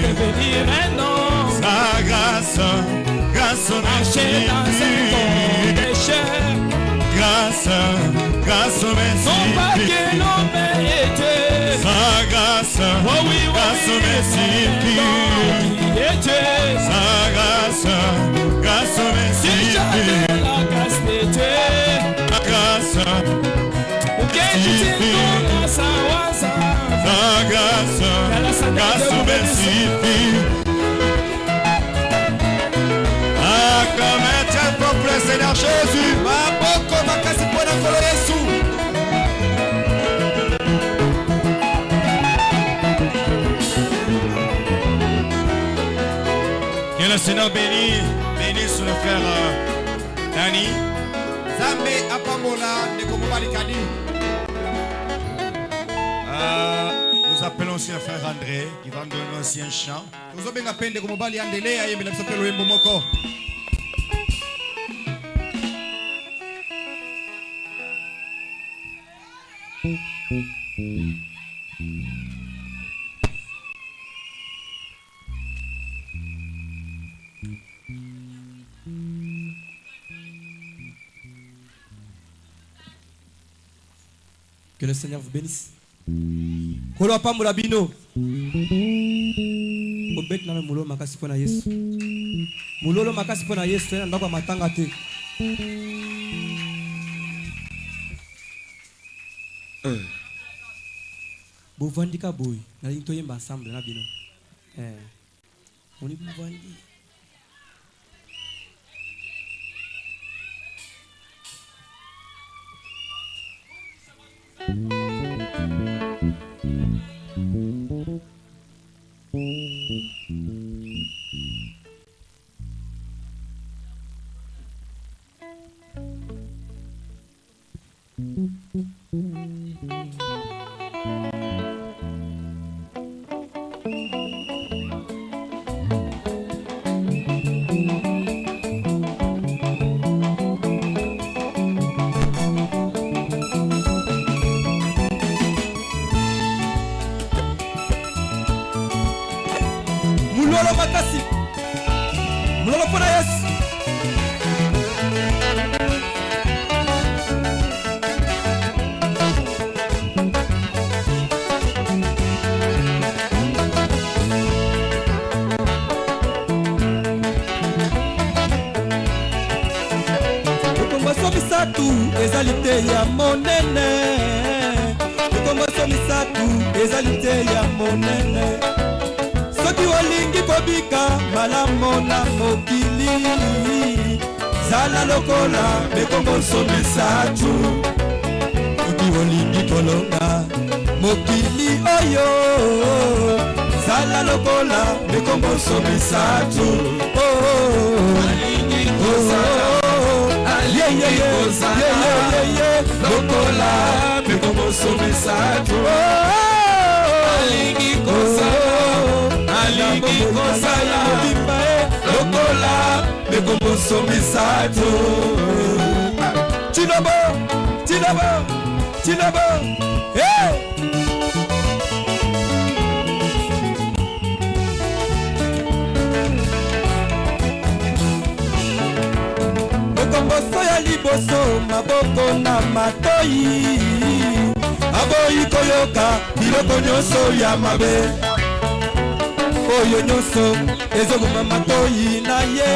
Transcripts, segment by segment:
devenir un homme. Sa grâce, grâce Marcher merci. dans un corps de chair. Grâce, grâce merci. Non pas que l'homme était. Sa grâce, Oh oui, oh grâce oui, merci. il était. Sa grâce, grâce merci. Si j'avais la grâce de Dieu. Sa grâce, Sa grâce, grâce merci. Acclamez un peuple Seigneur Jésus. Maboko makasi pona kolo Yesu. Que le Seigneur bénisse le frère Dani. Zambe apamola nekomobali kadi. Nous appelons aussi le frère André qui va nous donner aussi un chant. Nous avons appelé le Komobali Andele à Yémen, nous appelons le Mbomoko. Que le Seigneur vous bénisse. Kolo pa mulabino. Obet na mulo makasi pona Yesu. Mulolo makasi pona Yesu na ndako matanga te. Bovandika boy na into yemba ensemble na bino. On est bovandi. Mulolo makasi. Mulolo pona Yesu. Okomboso misatu ezalite ya monene. Okomboso misatu ezalite ya monene. Soki olingi kobika malamu na mokili zala lokola bekomboso misatu. Soki olingi kolonga mokili oyo zala lokola bekomboso misatu. Alingi kozala lokola bekomboso misatu. Alingi kozala lokola bekomboso misatu. Chinobo, Chinobo, Chinobo. Hey! Bekomboso ya liboso maboko na matoyi. Aboyi koyoka biloko nyonso ya mabe. Oyo nyonso ezokoma matoyi na ye.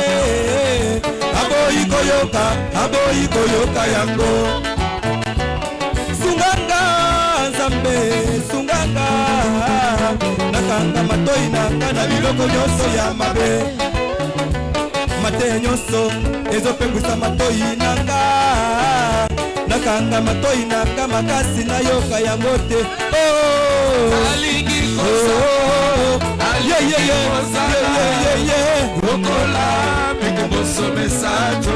Aboyi koyoka yango. Sunganga Nzambe, sunganga nakanga matoyi nanga na biloko nyonso ya mabe. Mateya nyonso ezopengwisa matoyi nanga. Nakanga matoyi nanga makasi na yoka yango te. Alingi lokola bekomboso misatu.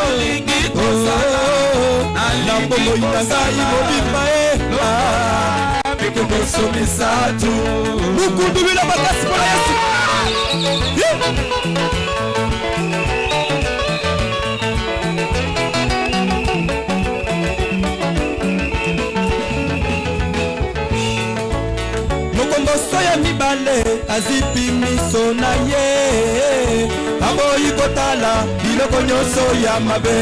Alingi kozala na bomoi na ngai mobimba bekomboso misatu. Mukundu bila makasi pona Yesu. Mokomboso ya mibale azipi miso na ye aboyi kotala biloko nyonso ya mabe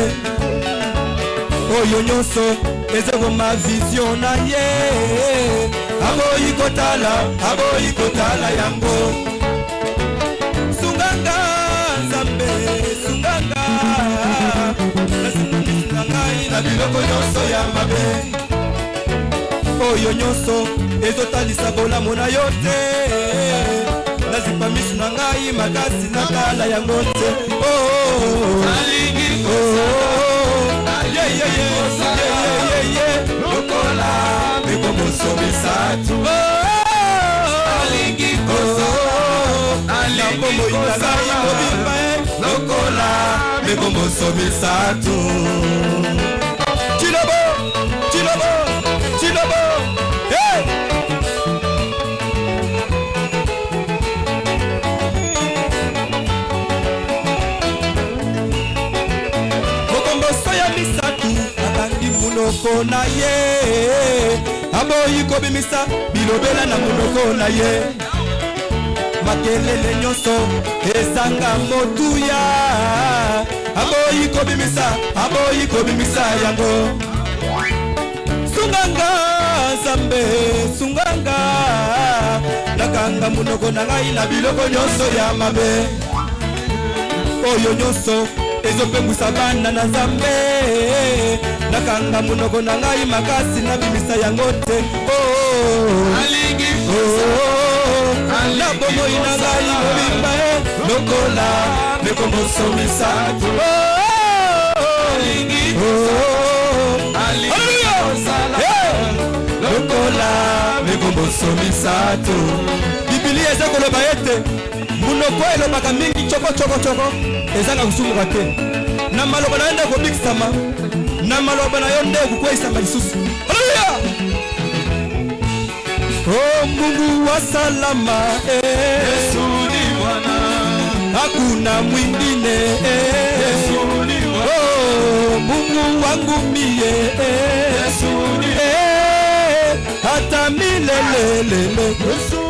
oyo nyonso ezokoma vision na ye aboyi kotala yango sunganga nzambe sunganga nasimamisina ngai na biloko nyonso ya mabe oyo nyonso ezotalisa bolamu na yo te nazipa miso na ngai makasi natala yango te lokola mekomosomisa tu alingi kosa lokola mekomosomisa tu Chilobo hey mokomboso ya misatu akangi munoko na ye aboyi kobimisa bilobela na munoko na ye makelele nyonso ezanga motuya aboyi kobimisa yango sunganga nzambe sunganga nakanga munoko na ngai na biloko nyonso ya mabe oyo nyonso ezopengwisa bana na nzambe nakanga munoko na ngai makasi nabimisa yango te na bomoi na ngai mobimba lokola mekomosomisa lokola mekomosomisa to Biblia eza koloba ete munoko elobaka mingi choko ezanga kusumuka te na maloba na yende kobikisama na maloba na yo nde kukwesama lisusu haleluya oh Mungu wa salama Yesu ni Bwana hakuna mwingine Yesu ni Bwana oh Mungu wangu mie Yesu ni hata milele Yesu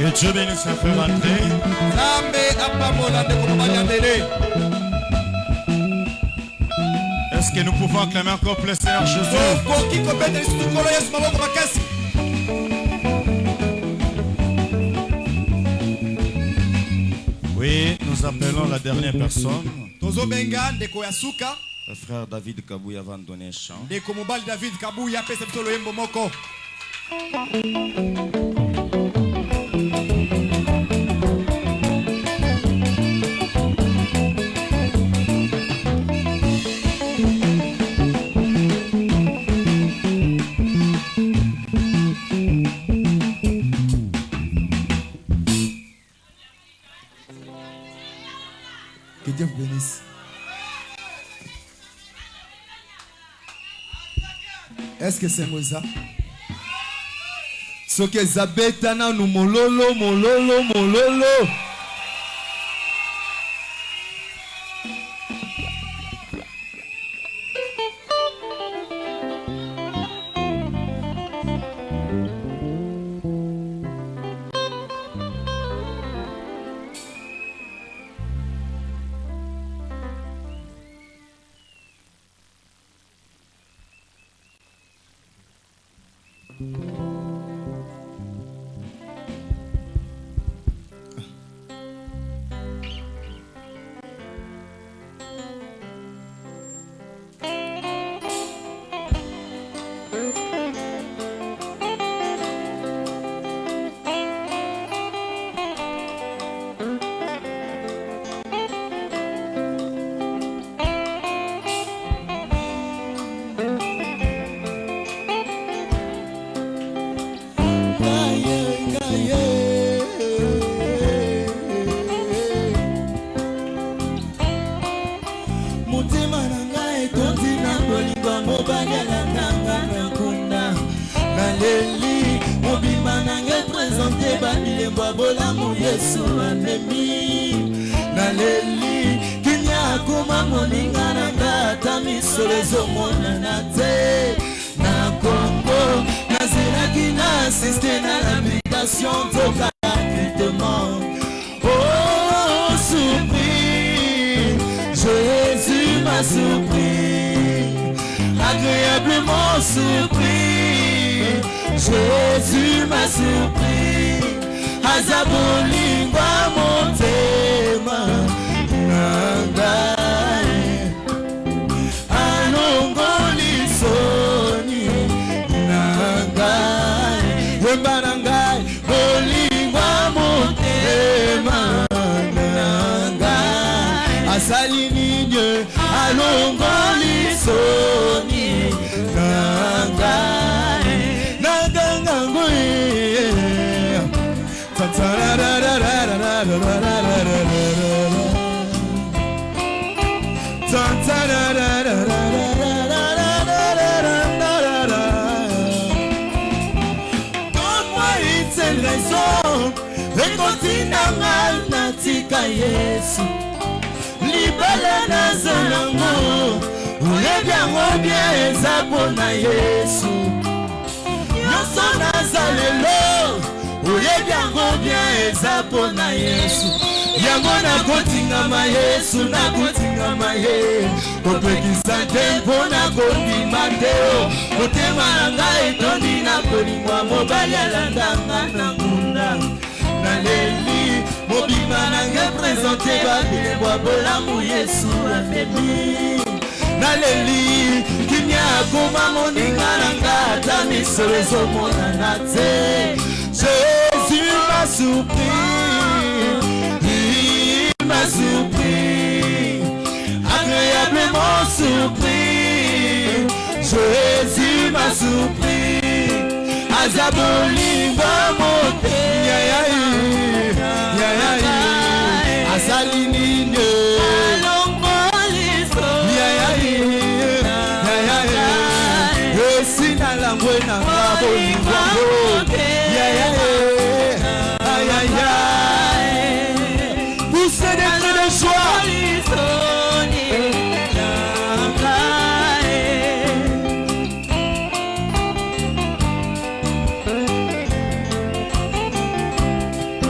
Que Dieu bénisse un frère André. Est-ce que nous pouvons acclamer encore plus le Seigneur Jésus? Oui, nous appelons la dernière personne. Le frère David Kabouya va nous donner un chant. David Kabouya pesa mtolo yembo moko. Dieu vous bénisse. Est-ce que c'est Moza? Ce que Zabetana nous mololo, mololo, mololo. Jésus m'a surpris, il m'a surpris, agréablement surpris. Jésus m'a surpris, Azaboli va monter, Asalinine, poussez des cris de joie.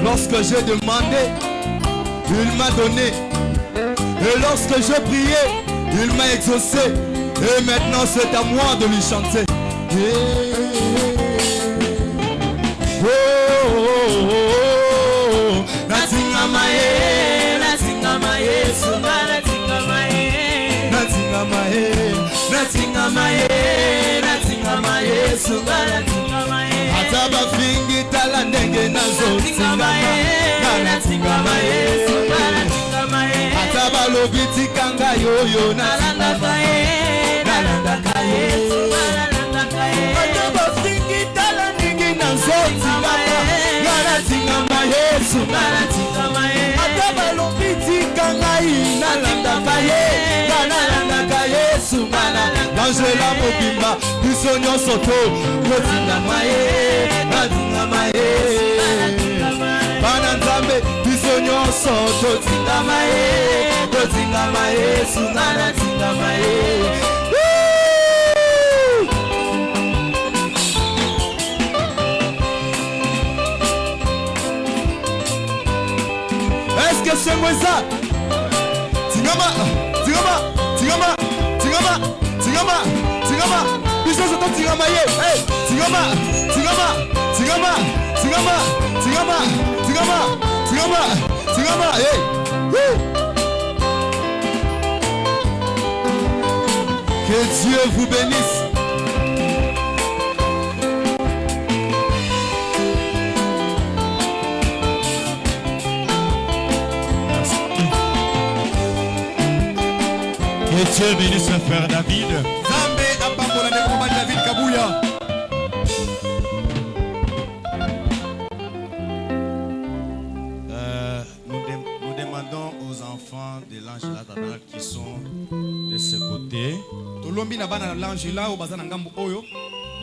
Lorsque j'ai demandé, il m'a donné. Et lorsque je priais, il m'a exaucé. Et maintenant c'est à moi de lui chanter. Ataba fingi tala ndenge nazo ataba lobiti kanga yoyo ataba fingi tala ndenge nazo ataba lobiti kanga yoyo Angela Mobimba biso nyonso to totingama ye natingama ye bana nzambe biso nyonso totingama ye sunga natingama ye. Est-ce que c'est moi ça? Tingama, biso soto tingama ye, hey, tingama, hey, woo. Que Dieu vous bénisse. Que Dieu bénisse le frère David. Zambé apambola de combat David Kabouya. Nous demandons aux enfants de l'Angela Tabernacle qui sont de ce côté. Tolombi na bana l'Angela au bazana ngambo oyo.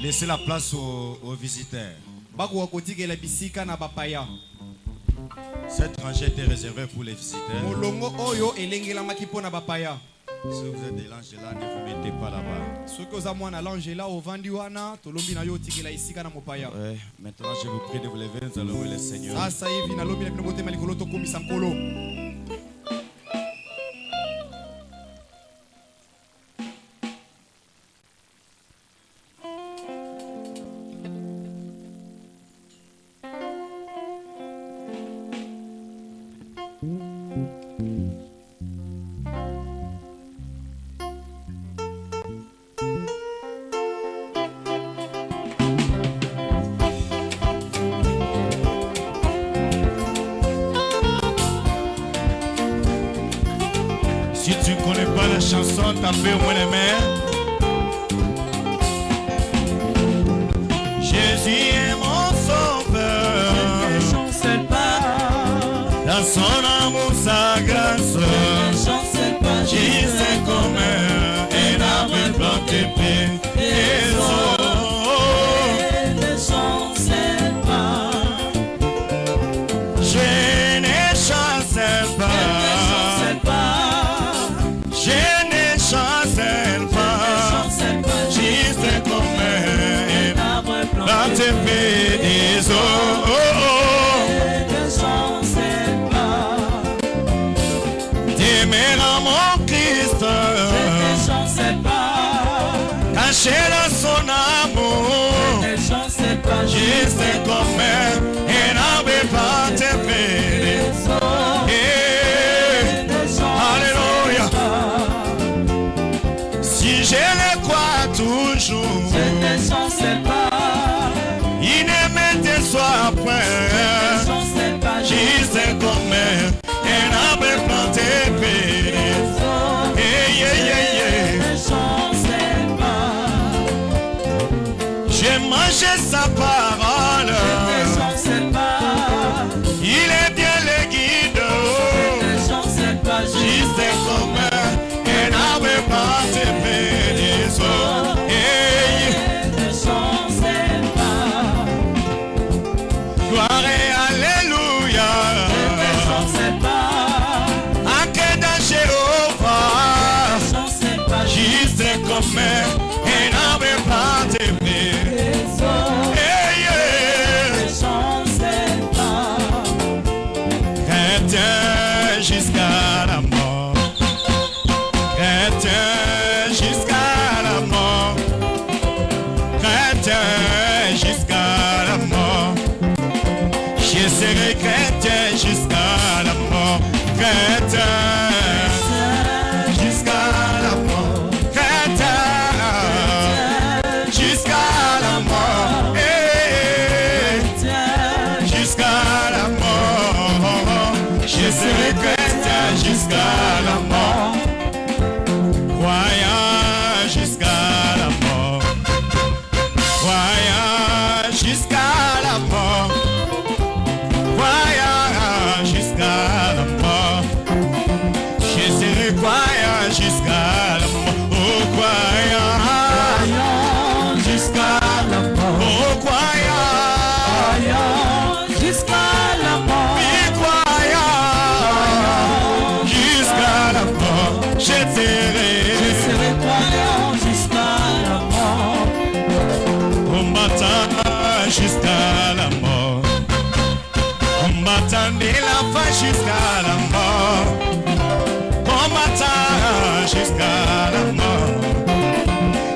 Laissez la place aux visiteurs. Bako wakotika la bisika na bapaya. Cette rangée était réservée pour les visiteurs. Molongo oyo elengela makipo na bapaya. Si vous êtes de l'Angela, ne vous mettez pas là-bas. Maintenant, je vous prie de vous lever, nous allons louer le Seigneur. Si tu ne connais pas la chanson, tapez au moins les mains. Jésus est mon sauveur. Ne chancelle pas. Dans son amour, sa grâce. Ne chancelle pas. Jésus est comme un arbre planté près des eaux. Ne chancelle pas. Je ne chancelle pas. Planté près des eaux. Ne chancelle pas. T'aimer à mon Christ. Ne chancelle pas. Caché dans son amour. Ne chancelle pas. Juste comme un arbre planté près des eaux. Alléluia. Si je le crois toujours. Je ne chancelle pas. Il ne me déçoit point. Juste comme un arbre planté près des eaux. Ne chancelle pas. J'ai mangé sa parole. Ne chancelle pas. Il est bien le guide. Ne chancelle pas. Juste comme un arbre planté près des eaux. Ne chancelle pas. Gloire et alléluia. Ne chancelle pas. Ancré dans Jéhovah. Ne chancelle pas. Juste comme un arbre planté près. Ne chancelle pas. Chrétien jusqu'à la mort. Chrétien jusqu'à la mort. Chrétien jusqu'à la mort. Je serai chrétien jusqu'à la mort. Chrétien jusqu'à la mort. Chrétien jusqu'à la mort. Jusqu'à la mort. Je serai chrétien jusqu'à la mort. Croyant jusqu'à la mort. Croyant jusqu'à la mort. Croyant jusqu'à la mort. Je serai croyant jusqu'à la mort. Oh, croyant combattant de la fin jusqu'à la mort. Combattant jusqu'à la mort.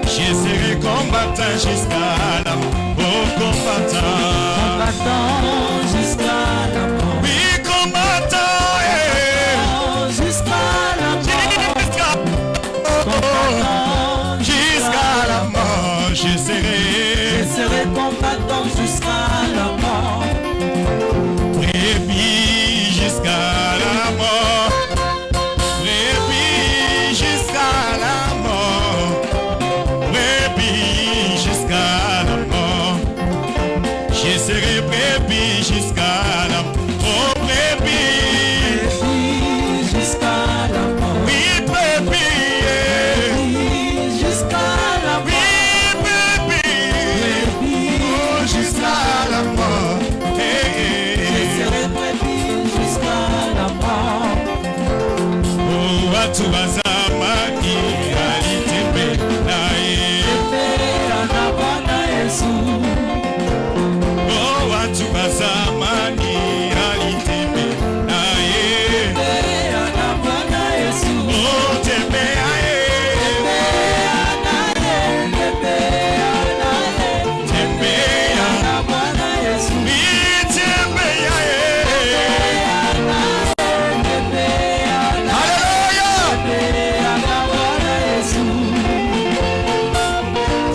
Je serai combattant jusqu'à la mort. Oh, combattant. Combattant jusqu'à la mort. Oui, combattant. Jusqu'à la mort. Combattant Jusqu'à la mort. Je serai combattant jusqu'à la mort. Brebis jusqu'à la mort. Brebis jusqu'à la mort. Brebis jusqu'à la mort. Je serai brebis jusqu'à la mort. Oh, brebis. Brebis jusqu'à la mort. Oui, brebis. Jusqu'à la mort. Oui, brebis. Oh, jusqu'à la mort. Je serai brebis jusqu'à la mort. Oh, watu wazamani alitembe naye. Tembea na Bwana Yesu. Oh, watu wazamani alitembe naye. Tembea na Bwana Yesu. Oh, tembea ye. Tembea naye. Tembea. Na Bwana Yesu. Oui, tembea ye. Alléluia. Tembea na Bwana Yesu.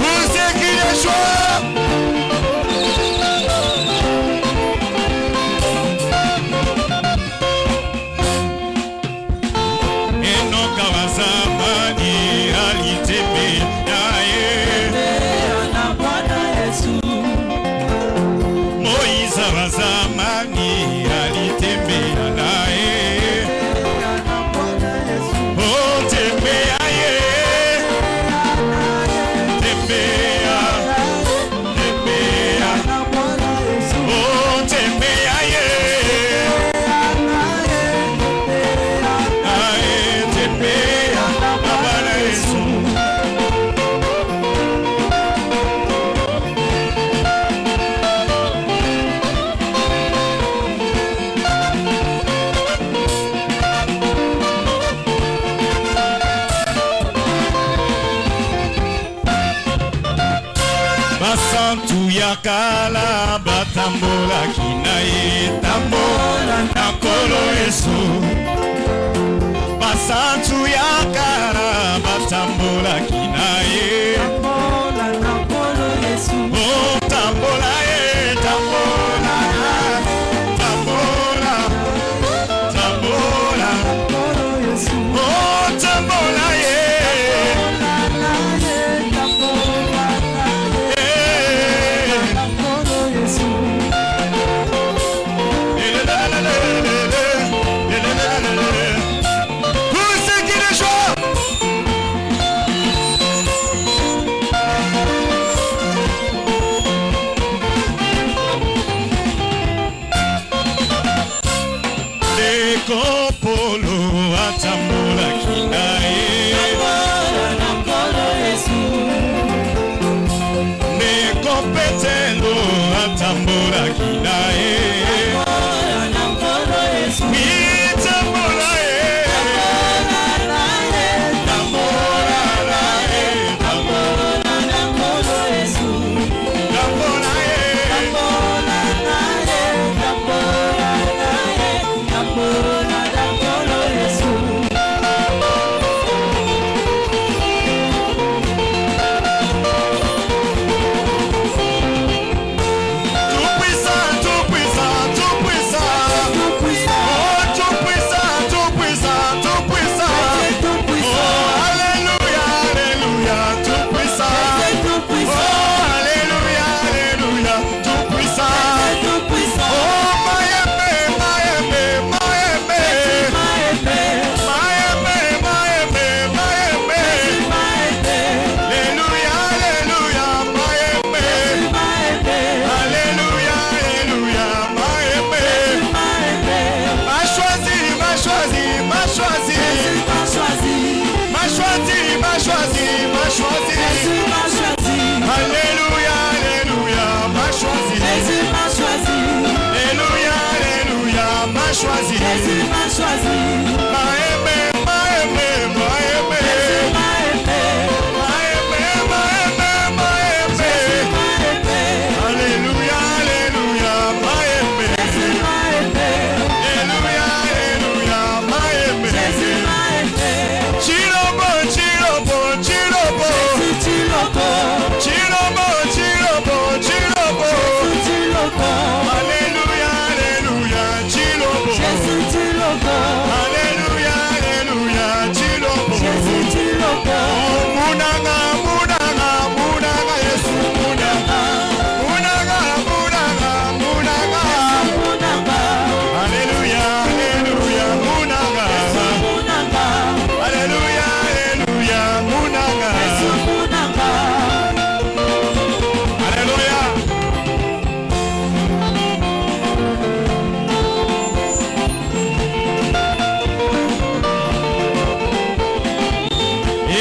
Pour ceux qui le choix. Enoka wazamani alitembe naye. Tembea na Bwana Yesu. Moïse wazamani alitembea naye. Tembea na Bwana Yesu. Oh, tembea ye. Tembea. Tembea. Na Bwana Yesu. Oh, tembea ye. Ae, tembea na Bwana Yesu. Basantu ya kala batambola kinaye tambola na kolo Yesu. Basantu ya kala batambola kinaye. Tambola na Bwana Yesu. Oh, tambola ye, tambola, tambola, tambola. Bwana Yesu. Oh, tambola ye. Eh. Bwana Yesu. Pour ceux qui le jouent. Dekopolo atambola kinaye. Na Bwana Yesu. Dekopetelo atambola kinaye. Na Bwana Yesu. Itambola ye. Tambola ye. Na Bwana Yesu. Tambola ye. Tambola m'a choisi. Jésus m'a choisi. M'a aimé, m'a aimé, m'a aimé. Jésus m'a aimé. M'a aimé, m'a aimé, m'a aimé. Jésus m'a aimé. Alléluia, alléluia, m'a aimé. Jésus m'a aimé. Alléluia, alléluia, m'a aimé. Jésus m'a aimé. Chilobo, chilobo, chilobo. Jésus tu loco. Chilobo, chilobo, chilobo. Jésus tu loco. Alléluia, alléluia, chilobo. Jésus tu loco. Alléluia, alléluia, chilobo. Jésus tu loco. Munanga, munanga, munanga, Yesu munanga. Munanga, munanga, munanga. Munanga. Alléluia, alléluia, munanga. Munanga. Alléluia, alléluia, munanga. Jésus munanga. Alléluia. Et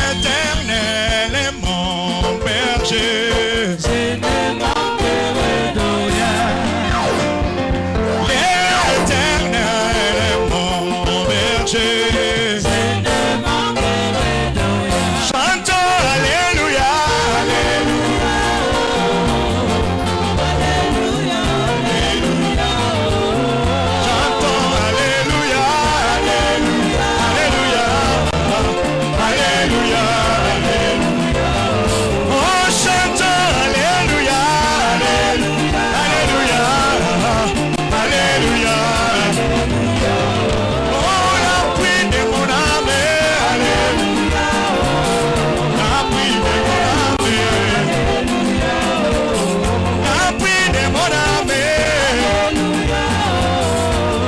l'Éternel est mon berger. Je ne manquerai de rien. L'Éternel est mon berger. Je ne manquerai de rien. Chantons Alléluia, Alléluia, Alléluia, alléluia. chantons Alléluia, Alléluia, Alléluia, Alléluia, Alléluia. Oh, chantons Alléluia, Alléluia, Alléluia, Alléluia. Oh, l'appui de mon âme, Alléluia, l'appui de mon âme, l'appui de mon âme,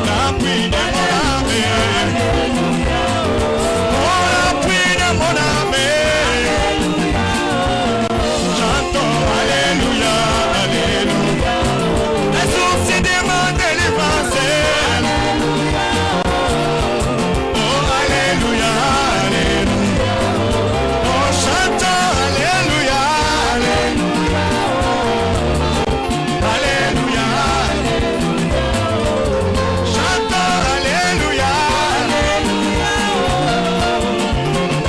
l'appui de mon âme, oh, l'appui de mon âme, chantons Alléluia, Alléluia, les sourcils de ma délivrance, oh, Alléluia, Alléluia, oh, chantons Alléluia, Alléluia, Alléluia, chantons Alléluia,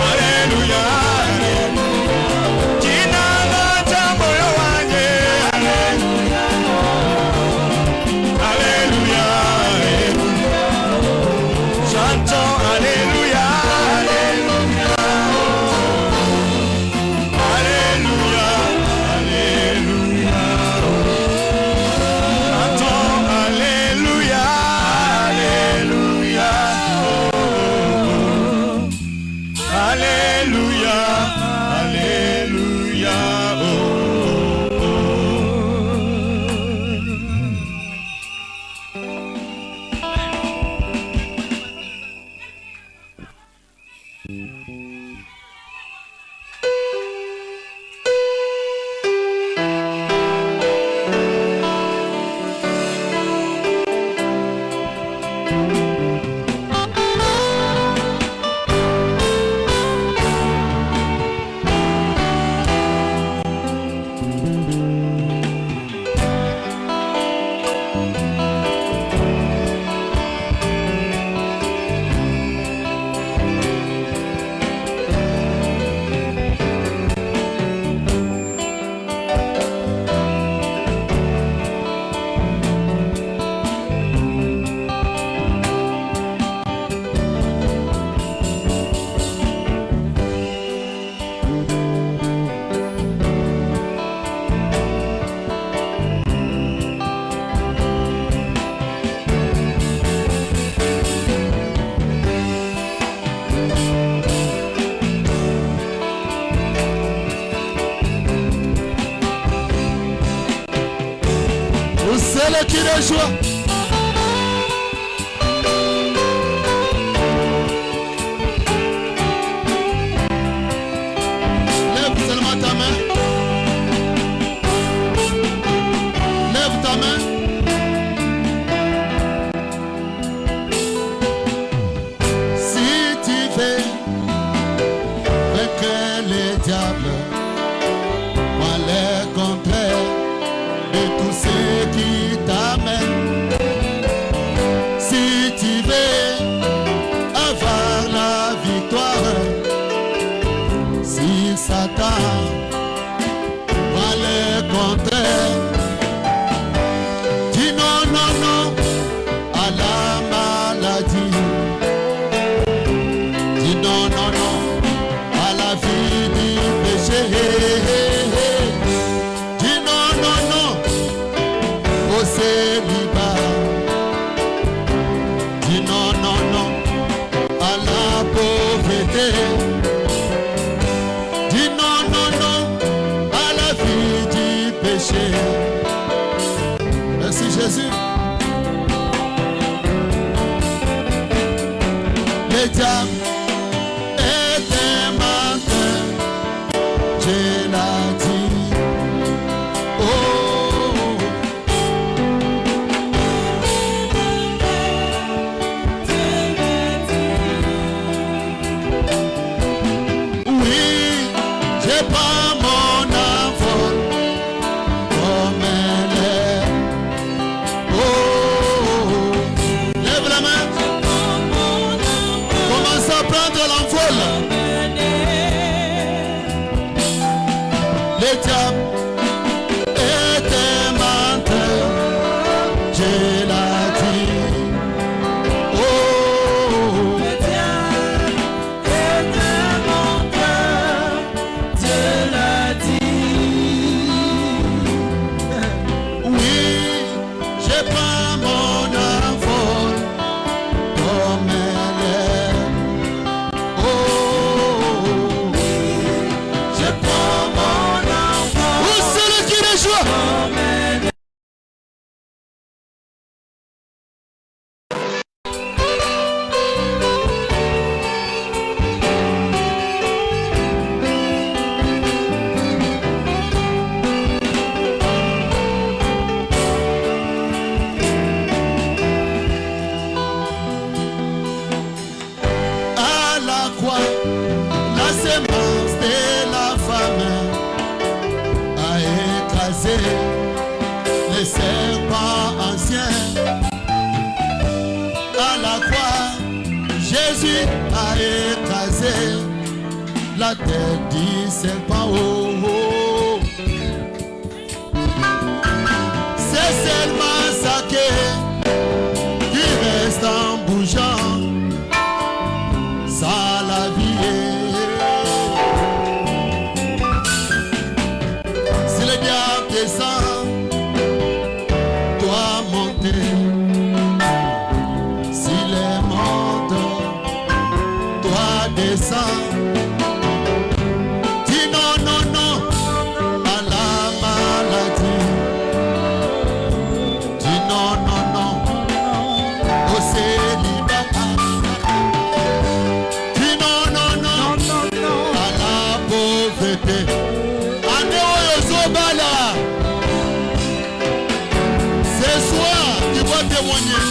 Alléluia, Kinanga jambo yo wanje, Alléluia, Alléluia, chantons Alléluia, Alléluia, Alléluia, Alléluia, chantons Alléluia, Alléluia, Alléluia, Alléluia, C'est le qui de joie. Lève seulement ta main. Lève ta main. Si tu veux vaincre le diable, moi le contraire de diable était menteur, Dieu l'a dit. Oh, oui, j'ai pas mon enfant comme elle est. Oh, lève la main. Commence à prendre l'envol. Le diable était menteur, Dieu l'a dit. Oh, oui, j'ai pas mon enfant comme elle est. Oh, j'ai pas mon enfant. Où c'est le qui les joue? À la croix, la sémence de la femme a écrasé les serpents anciens. À la croix, Jésus a écrasé la tête du serpent. Oh, oh. C'est seulement ça qui reste en bougeant. Ça la vie. Si le diable descend, toi monter. S'il est monte, toi descends. Dis non, non, non à la maladie. Dis non, non, non au célibat. Dis non, non, non à la pauvreté. Ane oyo zobala. Ce soir, tu vas témoigner.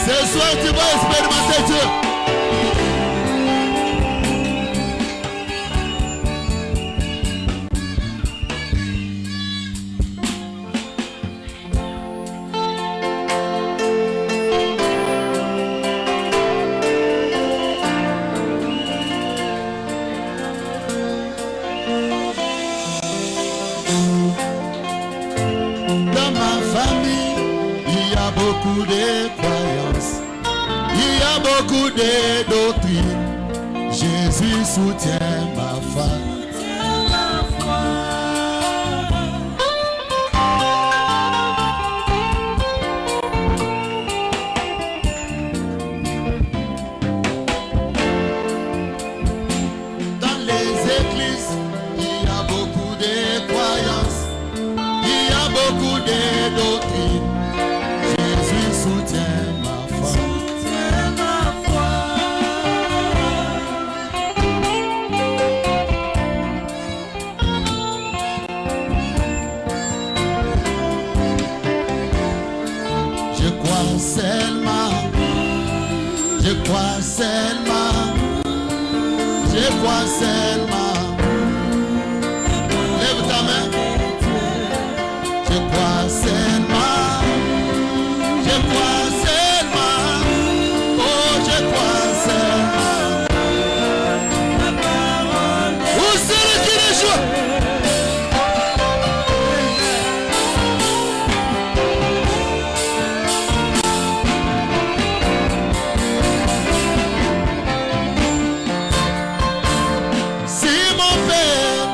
Ce soir, tu vas expérimenter Dieu. Dans ma famille, il y a beaucoup de croyances, il y a beaucoup de doctrines. Jésus soutient ma foi. Dans les églises, il y a beaucoup de croyances, il y a beaucoup de doctrines. Jésus soutient ma foi. Je crois seulement, je crois seulement, je crois seulement. Lève ta main. Je crois seulement, je crois seulement, oh je crois seulement. Où c'est le qui les joue? Si mon père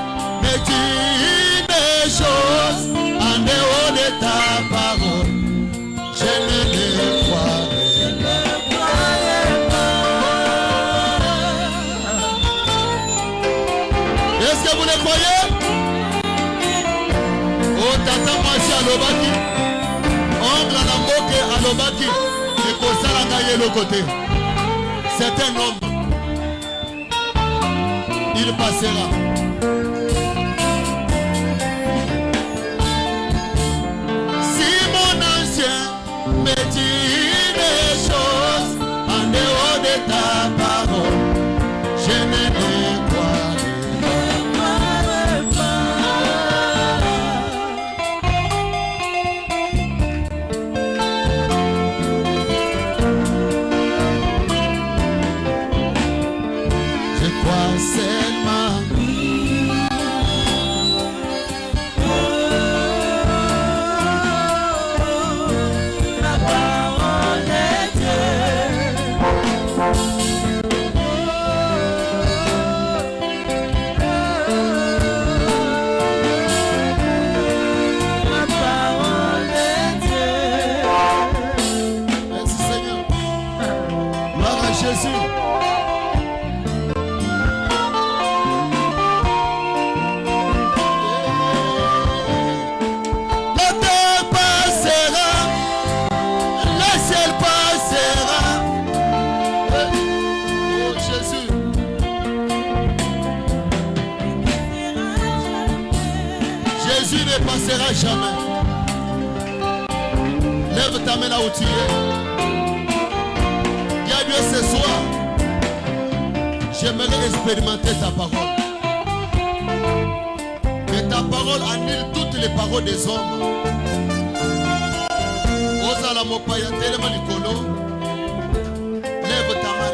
me dit des choses en dehors de ta parole, je ne les croirai pas. Est-ce que vous les croyez? Oh, tata moi si alobaki, ongle na mboke alobaki, côté. C'est un homme. Il passera. Si mon ancien me dit des choses en dehors de ta parole, je ne les croirai pas. Je crois seulement la parole de Dieu. La parole de Dieu. merci Seigneur. Gloire à Jésus. La terre passera, le ciel passera. Oh Jésus. Jésus ne passera jamais. Lève ta main là où tu es. Dis à Dieu ce soir, j'aimerais expérimenter ta parole. Que ta parole annule toutes les paroles des hommes. Ozala mopaya telema likolo. Lève ta main.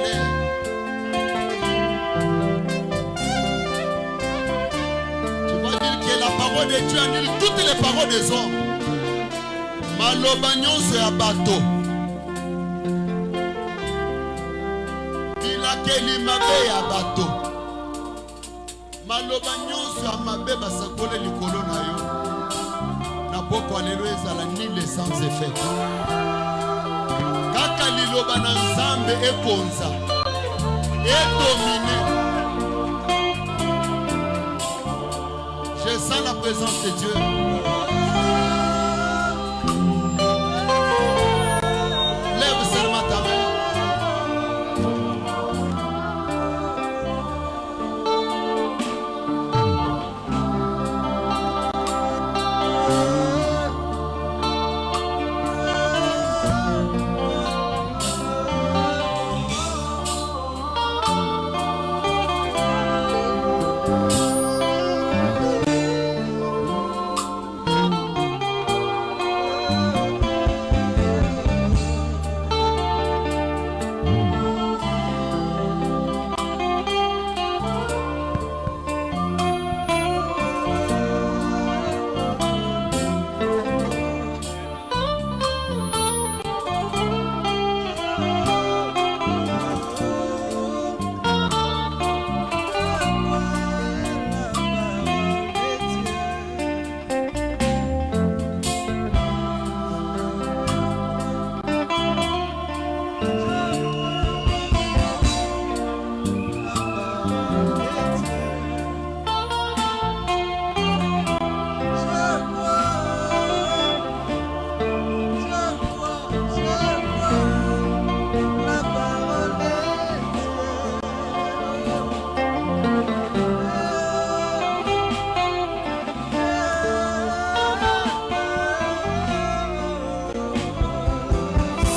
Tu vas dire que la parole de Dieu annule toutes les paroles des hommes. Maloba nyonso ya bato. Bilakeli mabe ya bato. Maloba nyonso ya mabe basakole likolo na yo. Na boko alelo ezala nile sans effet. Kaka liloba na nzambe ekonza. Edomine. Je sens la présence de Dieu. Lève seulement ta main.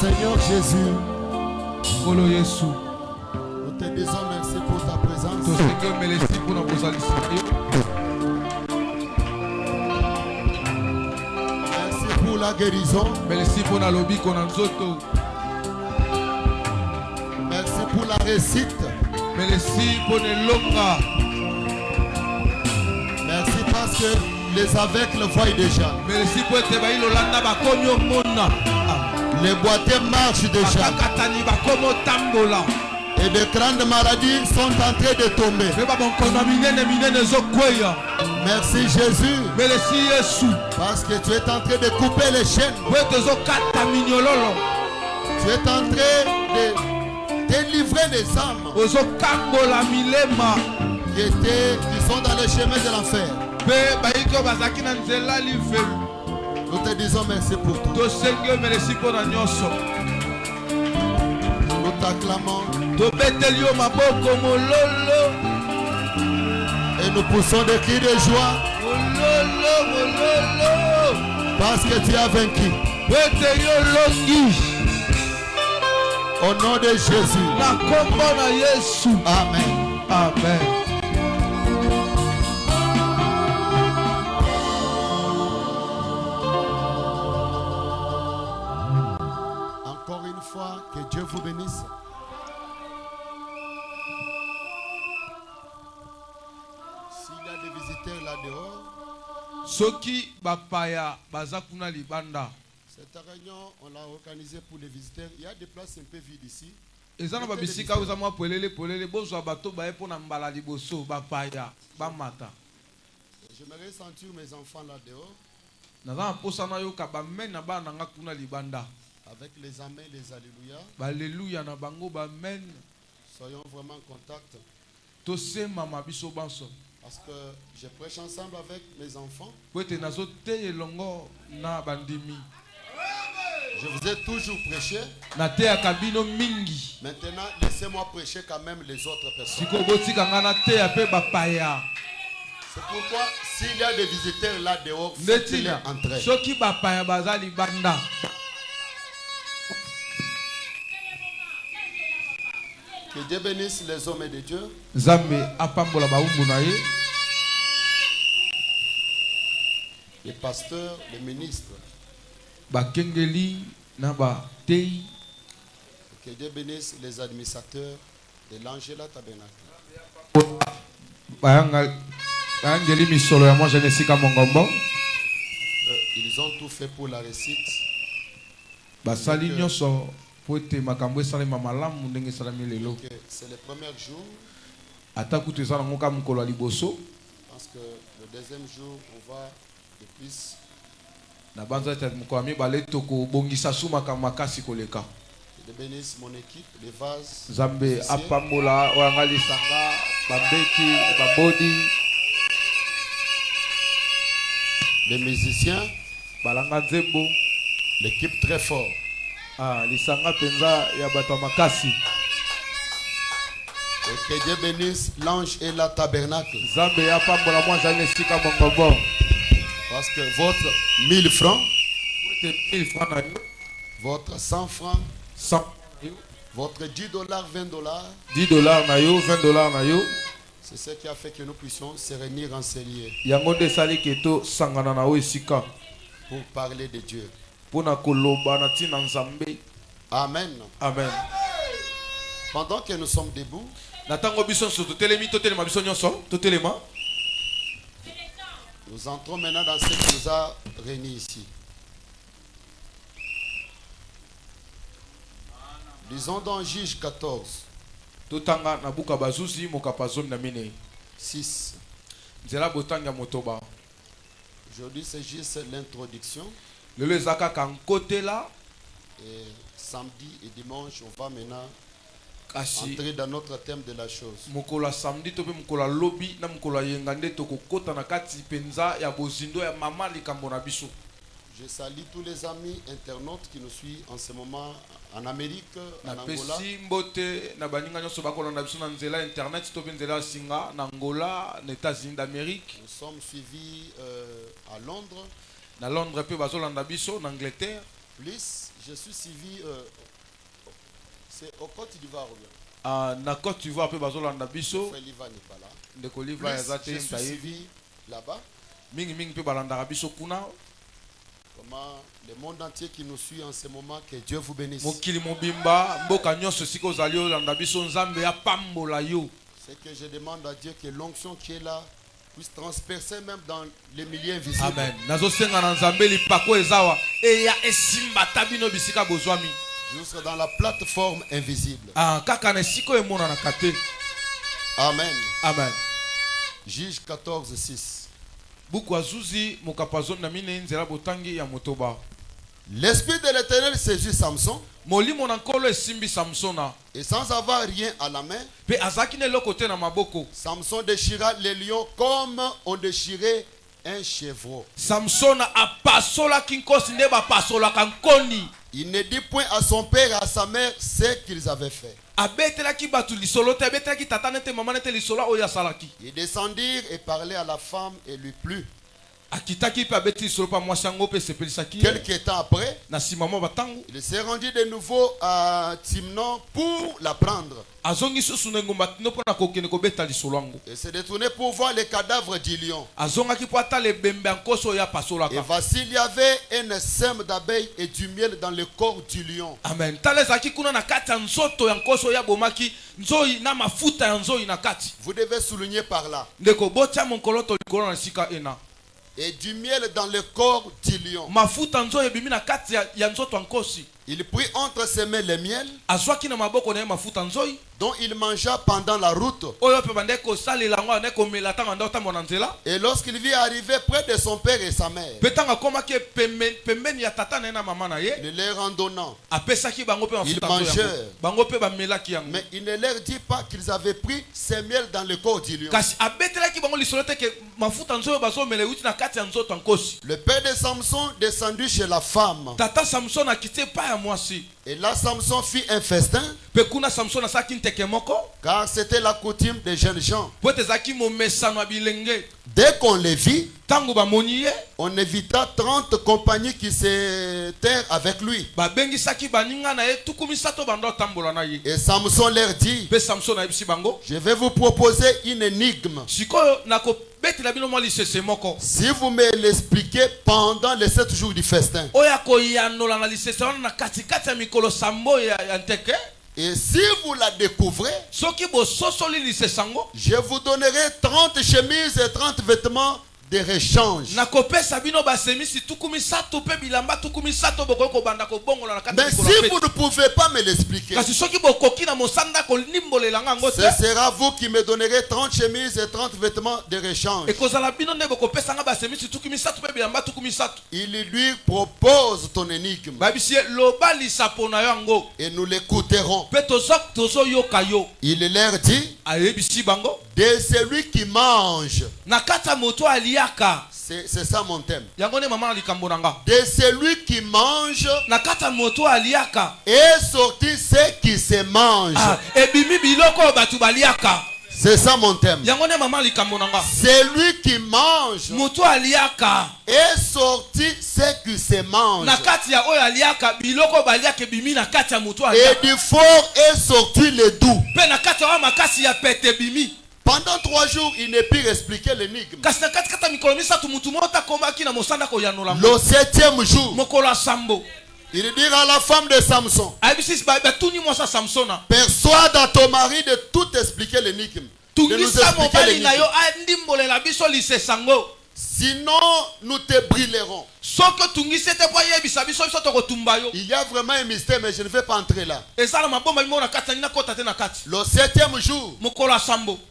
Seigneur Jésus, Kolo Yesu, nous te disons merci pour ta présence. tosenge melesi mpona kozalisa yo. Merci pour la guérison. Melesi mpona lobiko na nzoto. Merci pour la réussite. Melesi mpona elonga. Merci parce que les aveugles voient déjà. Melesi po ete bayilo landa bakomi omona. Les boiteux marchent déjà. Bakakatani bakomi otambola. Et de grandes maladies sont en train de tomber. Mpe babonkona minene minene ezokweya. Merci Jésus. Melesi Yesu. Parce que tu es en train de couper les chaînes. Po ete ezokata minyololo. Tu es en train de délivrer les âmes Ozokambola milema. qui sont dans les chemins de l'enfer. Mpe bayiki oyo bazalaki na nzela livelu. Nous te disons merci pour tout. Tosenge melesi mpona nyonso. t'acclamons tobetelio maboko mololo et nous poussons des cris de joie mololo parce que tu as vaincu. wetelio longi Au nom de Jésus. na kombo na Yesu. Amen. Amen. Encore une fois, que Dieu vous bénisse. S'il y a des visiteurs là-dehors, Soki bapaya baza kuna libanda. cette réunion, on l'a organisée pour les visiteurs. Il y a des places un peu vides ici. Ezana babisika uza mwa polele bozwa bato baye pona mbala liboso bapaya bamata. J'aimerais sentir mes enfants là-dehors Naza posa na yoka bamen na bana nga kuna libanda. avec les amens, les alléluia. Balleluya na bango bamen. Soyons vraiment en contact Tosema mabiso banso. parce que je prêche ensemble avec mes enfants. Poete nazo te elongo na bandimi. Je vous ai toujours prêché. Na te ya kabino mingi. Maintenant, laissez-moi prêcher quand même les autres personnes. Siko botika nga na te ya pe bapaya. C'est pourquoi s'il y a des visiteurs là dehors, faites-les Netina. entrer. Soki bapaya baza libanda. Que Dieu bénisse les hommes de Dieu. Zambe apambola baumbu na ye. Les pasteurs, les ministres. Bakengeli na ba tei. Que Dieu bénisse les administrateurs de l'Angela Tabernacle. Bayangeli misolo ya mwa nesika mongombo. Ils ont tout fait pour la réussite. Basali nyonso po ete makambo esalema malamu ndenge esalami lelo. Que c'est le premier jour. Ata kutu eza nango ka mokolo ya liboso. Parce que le deuxième jour, on va de plus. Na banza ete mokolo ya mibale tokobongisa su makambo makasi koleka. Que Dieu bénisse mon équipe, les vases. Zambe apambola oyanga lisanga babeti babodi Les musiciens, balanga nzembo. l'équipe très fort. Lisanga penza ya bato makasi. Et que Dieu bénisse l'ange et la tabernacle. Zambe apambola mwa zali nesika mongombo. Parce que votre 1000 francs, Ete 1000 francs na yo, votre 100 francs, 100 na yo, votre 10 dollars, 20 dollars, $10 na yo, $20 na yo. c'est ce qui a fait que nous puissions se réunir en ces lieux Yango nde esali ke tosangana na yo esika pour parler de Dieu. mpona koloba na ntina Nzambe. Amen. Amen. Pendant que nous sommes debout, Na ntango biso nyonso totelemi totelema biso nyonso totelema. nous entrons maintenant dans ce qui nous a réunis ici. Disons dans Juge 14, Totanga na buka bazuzi mokapa zomi na minei. 6. Nzela botanga motoba. Aujourd'hui, c'est juste l'introduction. Lelo eza kaka nkotela Et samedi et dimanche, on va maintenant kasi entrer dans notre thème de la chose. mokolo ya samedi to pe mokolo ya lobi na mokolo ya yenga nde tokokota na kati penza ya bozindo ya mama likambo na biso. Je salue tous les amis internautes qui nous suivent en ce moment en Amérique, en Angola. Napesi mbote na baninga nyonso bakolanda biso na nzela ya internet to pe nzela ya singa na Angola na États-Unis d'Amérique. Nous sommes suivis à Londres. Na Londres pe bazolanda biso na Angleterre. Plus, je suis suivi, c'est au Côte d'Ivoire. ou bien? Na Côte d'Ivoire pe bazolanda biso. Frère Liva n'est pas là. Ndeko liva Plus, eza te je suis ntayebi. suivi là-bas. Mingi mingi pe balandaka biso kuna. Comment le monde entier qui nous suit en ce moment, que Dieu vous bénisse. Mokili mobimba mboka nyonso sika ozali olanda biso Nzambe apambola yo. C'est que je demande à Dieu que l'onction qui est là puisse transpercer même dans les milieux invisibles. Amen. Nazosenga na Nzambe lipako ezawa eya esimba tabino bisika bozwami. Jusque dans la plateforme invisible. Kaka na siko emona na kate. Amen. Amen. Juge 14, 6. Buku azuzi mokapazo na mine nzela botangi ya motoba. L'esprit de l'Éternel saisit Samson Molimo na nkolo esimbi Samsona. et sans avoir rien à la main, Pe azaki ne lokote na maboko. Samson déchira les lions comme on déchirait un chevreau. Samsona apasola kinkosi nde bapasolaka nkoni. Il ne dit point à son père et à sa mère ce qu'ils avaient fait. Ils descendirent et parlaient à la femme et lui plut. Quelques temps après, il s'est rendu de nouveau à Timnon pour la prendre. Et s'est détourné pour voir les cadavres du lion. Et voici, il y avait un sème d'abeilles et du miel dans le corps du lion. Amen. Vous devez souligner par là. Et du miel dans le corps du lion. Il prit entre ses mains le miel dont il mangea pendant la route. Et lorsqu'il vit arriver près de son père et sa mère, il leur en donnant. Ils mangèrent. Mais il ne leur dit pas qu'ils avaient pris ce miel dans le corps du lion. Le père de Samson descendit chez la femme. Et là, Samson fit un festin, car c'était la coutume des jeunes gens. Dès qu'on les vit, on évita 30 compagnies qui s'étaient avec lui. Et Samson leur dit, je vais vous proposer une énigme. Si vous me l'expliquez pendant les 7 jours du festin. Et si vous la découvrez, je vous donnerai 30 chemises et 30 vêtements de rechange. Mais si vous ne pouvez pas me l'expliquer, ce sera vous qui me donnerez 30 chemises et 30 vêtements de rechange. Il lui propose ton énigme. Et nous l'écouterons. Il leur dit, de celui qui mange. C'est ça mon thème. De celui qui mange est sorti ce qui se mange. C'est ça mon thème. Celui qui mange est sorti ce qui se mange. Et du fort est sorti le doux. Pendant 3 jours, il ne put expliquer l'énigme. Le 7e jour, il dit à la femme de Samson, persuade à ton mari de tout expliquer l'énigme. De nous expliquer l'énigme. Sinon, nous te brûlerons. Il y a vraiment un mystère, mais je ne vais pas entrer là. Le 7e jour,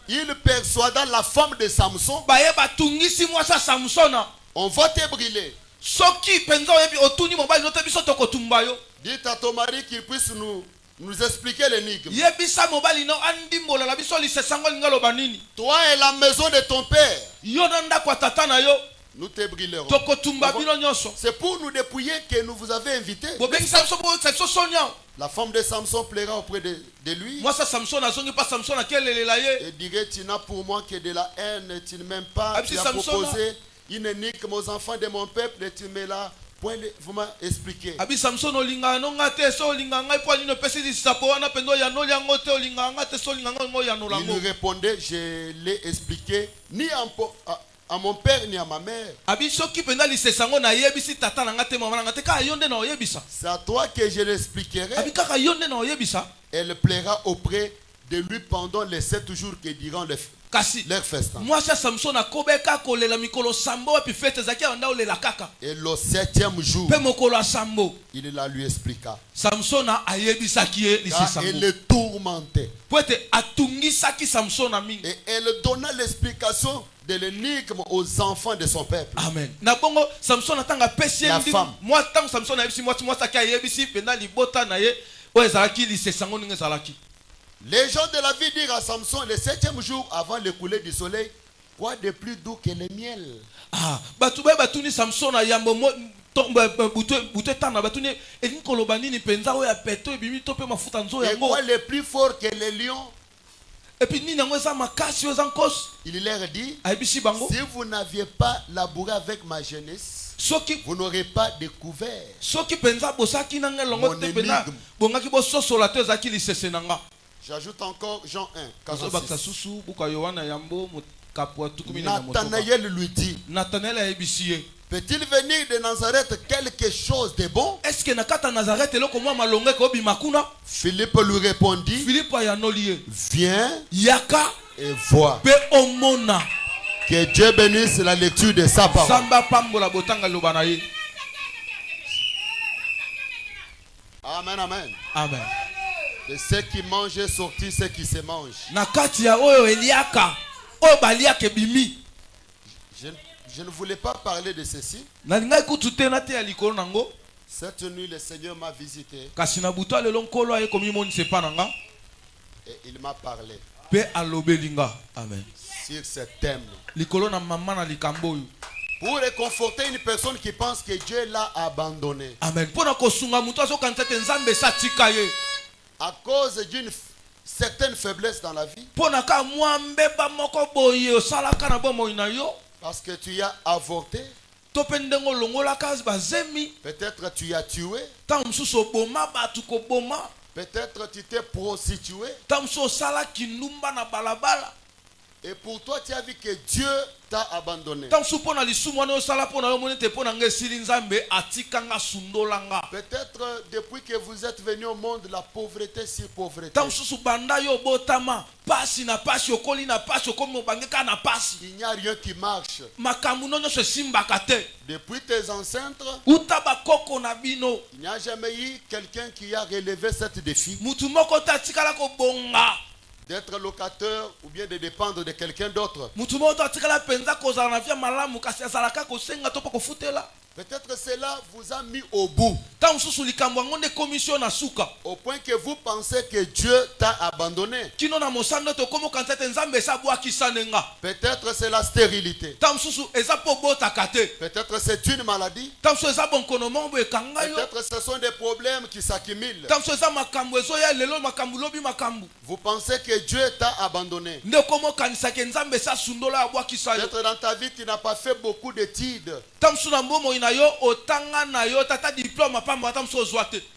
il persuada la femme de Samson, on va te brûler. Dites à ton mari qu'il puisse nous expliquer l'énigme. Toi et la maison de ton père, nous te brûlerons. C'est pour nous dépouiller que nous vous avez invités. La femme de Samson plaira auprès de lui. Et dirait, tu n'as pour moi que de la haine, tu ne m'aimes pas. Tu as proposé une énigme aux enfants de mon peuple et tu me l'as point vous m'avez expliqué. Il lui répondait, je l'ai expliqué ni à mon père ni à ma mère. C'est à toi que je l'expliquerai. Elle plaira auprès de lui pendant les 7 jours que diront leur festin. Et le 7e jour, il la lui expliqua. Car elle le tourmentait. Et elle donna l'explication de l'énigme aux enfants de son peuple. Amen. La femme. Les gens de la vie dirent à Samson le 7e jour avant le couler du soleil, quoi de plus doux que le miel? Et quoi le plus fort que les lions? Il leur dit, si vous n'aviez pas labouré avec ma jeunesse, vous n'aurez pas découvert mon énigme. J'ajoute encore Jean 1, 46. Nathanaël lui dit, peut-il venir de Nazareth quelque chose de bon? Philippe lui répondit, viens et vois. Que Dieu bénisse la lecture de sa parole. Amen, amen. Amen. De ceux qui mangent est sorti ceux qui se mangent. Je ne voulais pas parler de ceci. Cette nuit, le Seigneur m'a visité et il m'a parlé sur ce thème. Pour réconforter une personne qui pense que Dieu l'a abandonné à cause d'une certaine faiblesse dans la vie. Parce que tu as avorté. Peut-être tu as tué. Peut-être tu t'es prostitué. Et pour toi, tu as vu que Dieu t'a abandonné. Peut-être depuis que vous êtes venu au monde, la pauvreté sur pauvreté. Il n'y a rien qui marche. Depuis tes ancêtres, il n'y a jamais eu quelqu'un qui a relevé cette défi d'être locateur ou bien de dépendre de quelqu'un d'autre. Peut-être cela vous a mis au bout. Au point que vous pensez que Dieu t'a abandonné. Peut-être c'est la stérilité. Peut-être c'est une maladie. Peut-être ce sont des problèmes qui s'accumulent. Vous pensez que Dieu t'a abandonné. Peut-être dans ta vie tu n'as pas fait beaucoup d'études.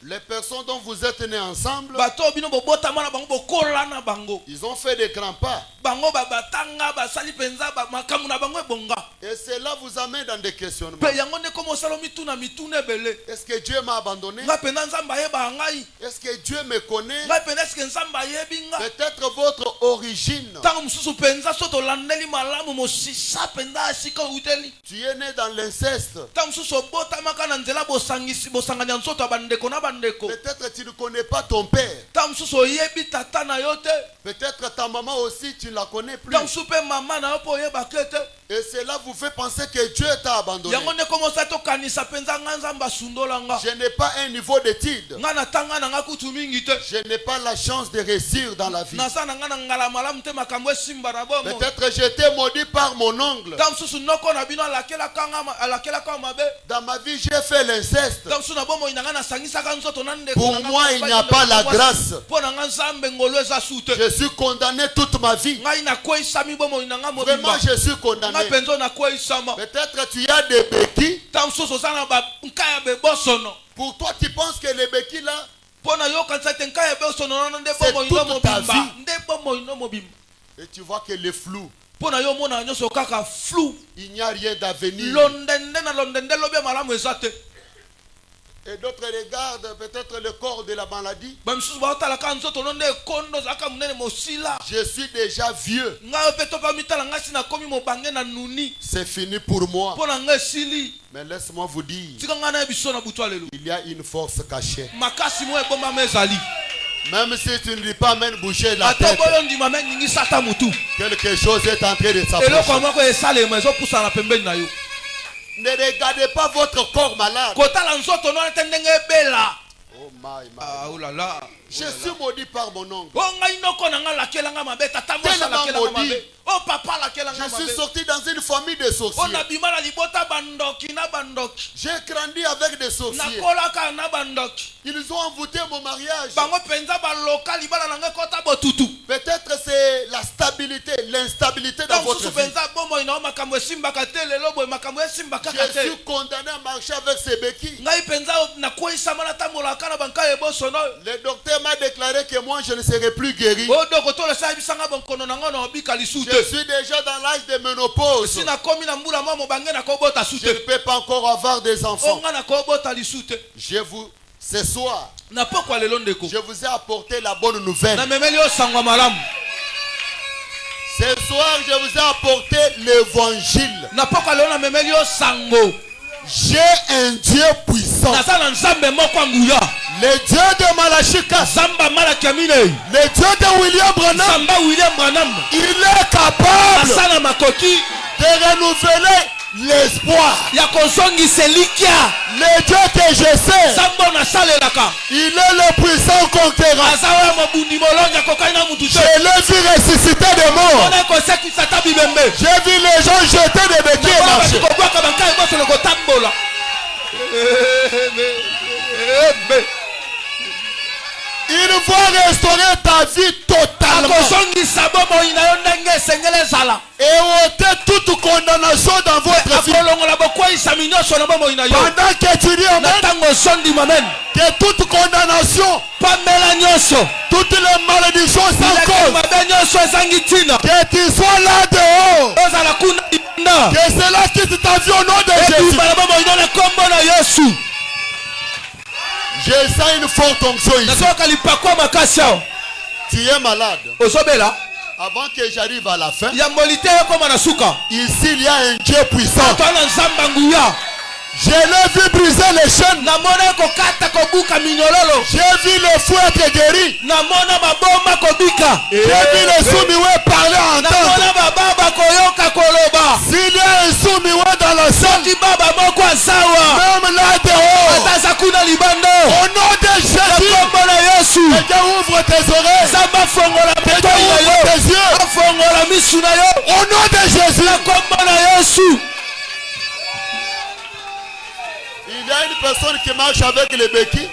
Les personnes dont vous êtes nés ensemble, ils ont fait des grands pas. Et cela vous amène dans des questionnements. Est-ce que Dieu m'a abandonné? Est-ce que Dieu me connaît? Peut-être votre origine. Tu es né dans l'inceste. Peut-être tu ne connais pas ton père. Peut-être ta maman aussi tu ne la connais plus. Et cela vous fait penser que Dieu t'a abandonné. Je n'ai pas un niveau d'étude. Je n'ai pas la chance de réussir dans la vie. Peut-être j'étais maudit par mon oncle. Dans ma vie j'ai fait l'inceste. Pour moi il n'y a pas la grâce. Je suis condamné toute ma vie. Vraiment je suis condamné. Peut-être tu as des béquilles. Pour toi tu penses que les béquilles là c'est toute ta vie. Et tu vois que le flou, il n'y a rien d'avenir. Et d'autres regardent peut-être le corps de la maladie. Je suis déjà vieux. C'est fini pour moi. Mais laisse-moi vous dire, il y a une force cachée. Même si tu ne dis pas même bouger la tête, quelque chose est en train de s'approcher. Ne regardez pas votre corps malade. Oh my. Je suis maudit par mon oncle. Tellement maudit Oh papa laquelle Je suis sorti dans une famille de sorciers. On a bimala libota bandoki na bandoki. J'ai grandi avec des sorciers. Nakolaka na bandoki. Ils ont envoûté mon mariage. Bango penza ba local libala nanga kota botutu. Peut-être c'est la stabilité, l'instabilité dans votre vie. penza bomo ina makambo simbaka te lelo boy makambo simbaka Je te. suis condamné à marcher avec ces béquilles. Ngai penza na koisa mana tamola kana banka ebo sono. Le docteur m'a déclaré que moi je ne serai plus guéri. O doko to le sa bisanga bonkono nanga no bika lisute. Je suis déjà dans l'âge de ménopause. Si na komi na mbula mamo bange na kobota sute. Je ne peux pas encore avoir des enfants. Onga na kobota lisute. Ce soir, je vous ai apporté la bonne nouvelle. Ce soir, je vous ai apporté l'évangile. J'ai un Dieu puissant. Le Dieu de Malachika. Le Dieu de William Branham. Il est capable de renouveler l'espoir. Le Dieu que je sais, il est le puissant conquérant. Je l'ai vu ressusciter des morts. J'ai vu les gens jeter des béquilles et marcher. Il va restaurer ta vie totalement et ôter toute condamnation dans votre vie. Pendant que tu dis amen, que toute condamnation, toutes les malédictions sans cause, que tu sois là dehors, que cela quitte ta vie au nom de Jésus. Je sens une forte onction ici. Tu es malade. Avant que j'arrive à la fin, ici il y a un Dieu puissant. Je l'ai vu briser les chaînes. J'ai vu le fou être guéri. J'ai vu le soumioué parler en entendre. S'il y a un soumioué dans la salle, même là dehors, au nom de Jésus, quelqu'un ouvre tes oreilles, quelqu'un ouvre tes yeux, au nom de Jésus. Il y a une personne qui marche avec les béquilles.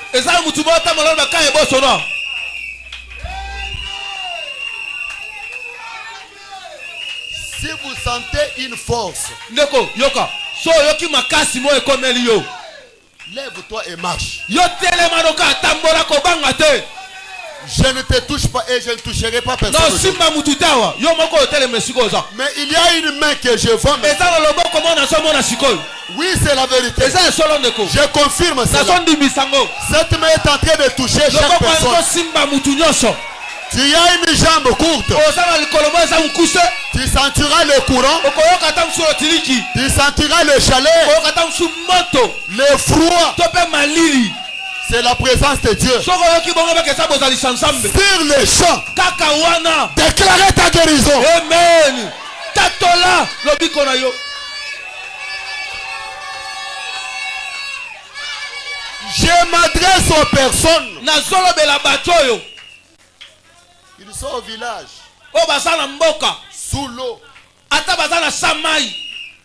Si vous sentez une force, lève-toi et marche. Je ne te touche pas et je ne toucherai pas personne. Mais il y a une main que je vois. Oui, c'est la vérité. Je confirme cela. Cette main est en train de toucher chaque personne. Tu as une jambe courte. Tu sentiras le courant. Tu sentiras le chalet. Le froid. C'est la présence de Dieu. Sur les champs, déclarez ta guérison. Amen. Je m'adresse aux personnes. Ils sont au village, sous l'eau,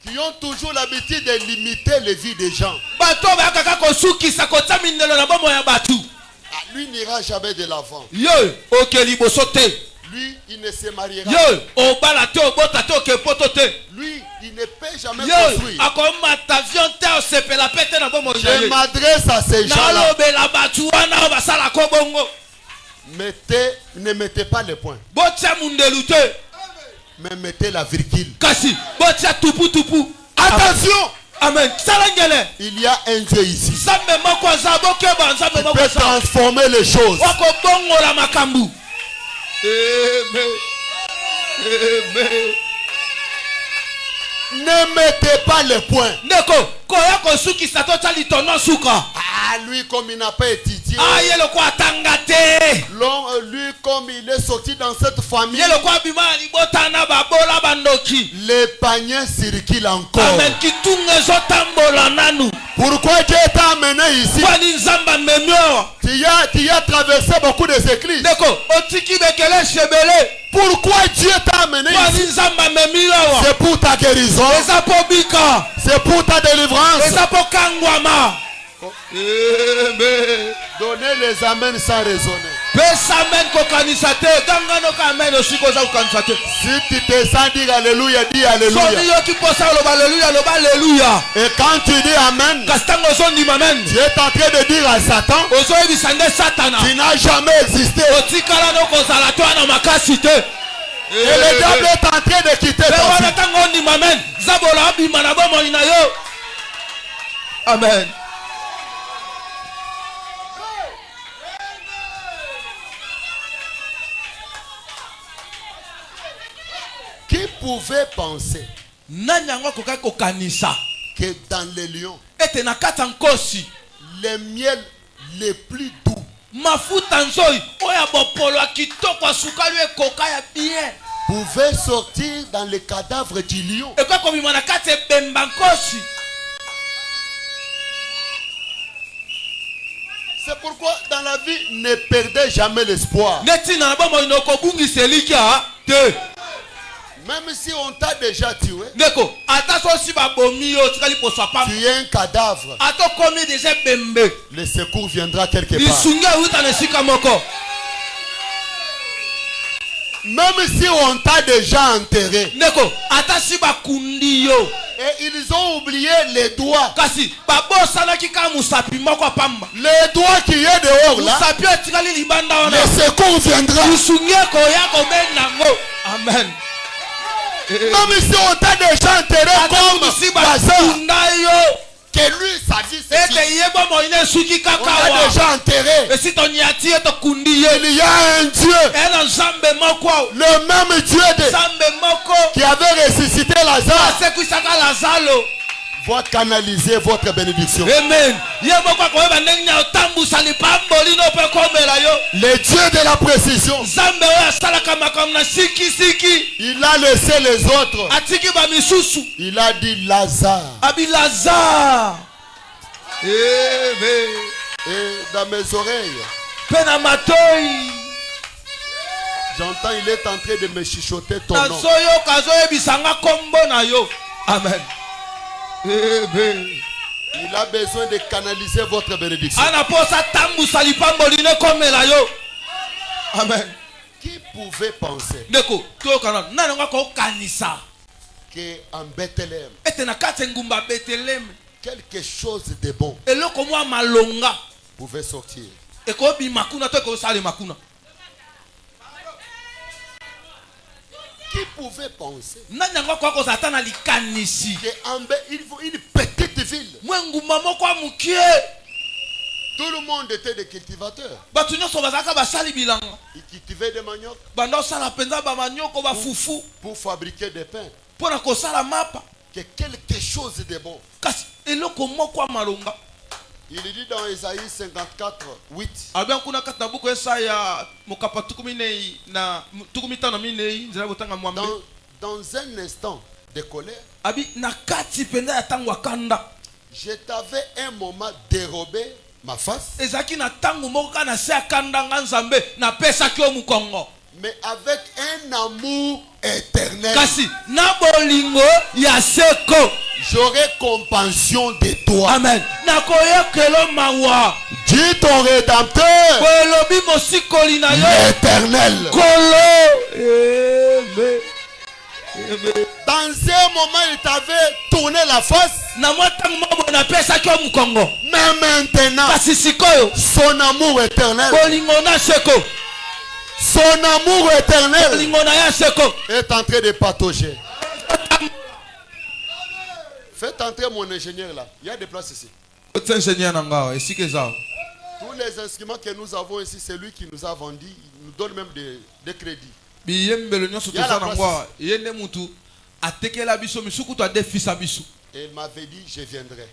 qui ont toujours l'habitude de limiter les vies des gens. Lui n'ira jamais de l'avant. Lui, il ne se mariera. Lui, il ne peut jamais construire. Je m'adresse à ces gens-là. Ne mettez pas les points, mais mettez la virgule. Attention! Amen. Il y a un Dieu ici qui peut transformer les choses. Amen. Amen. Ne mettez pas les points. Ah, lui comme il n'a pas étudié. Lui comme il est sorti dans cette famille. Les paniers circulent encore. Pourquoi Dieu t'a amené ici? Tu as traversé beaucoup de églises. Pourquoi Dieu t'a amené ici? C'est pour ta guérison. C'est pour ta délivrance. Donnez les amens sans raisonner. Si tu te sens dire alléluia, dis alléluia. Et quand tu dis amen, tu es en train de dire à Satan, tu n'as jamais existé. Et le diable est en train de quitter ton vie. Amen. Qui pouvait penser que dans les lions, les miels les plus doux pouvaient sortir dans les cadavres du lion? C'est pourquoi dans la vie, ne perdez jamais l'espoir. Même si on t'a déjà tué, tu es un cadavre. Le secours viendra quelque part. Même si on t'a déjà enterré, et ils ont oublié les doigts. Les doigts qui est dehors là, le secours viendra. Amen. Même si on t'a déjà enterré comme Lazare, que lui sa vie c'est fini. On t'a déjà enterré. Il y a un Dieu, le même Dieu qui avait ressuscité Lazare, va canaliser votre bénédiction. Amen. Le Dieu de la précision, il a laissé les autres. Il a dit Lazare. Et dans mes oreilles, j'entends, il est en train de me chuchoter ton nom. Amen. Il a besoin de canaliser votre bénédiction. Amen. Qui pouvait penser qu'en Bethléem, quelque chose de bon pouvait sortir? Qui pouvait penser qu'il faut une petite ville? Tout le monde était des cultivateurs. Ils cultivaient des maniocs pour fabriquer des pains. Que quelque chose de bon. Il dit dans Ésaïe 54, 8. Dans un instant de colère, je t'avais un moment dérobé ma face, mais avec un amour éternel, j'aurai compassion de toi. Amen. Dis ton rédempteur, l'éternel. Dans un moment, il t'avait tourné la face, mais maintenant, son amour éternel, est en train de patauger. Faites entrer mon ingénieur là. Il y a des places ici. Tous les instruments que nous avons ici, c'est lui qui nous a vendus. Il nous donne même des crédits. Et il m'avait dit, je viendrai.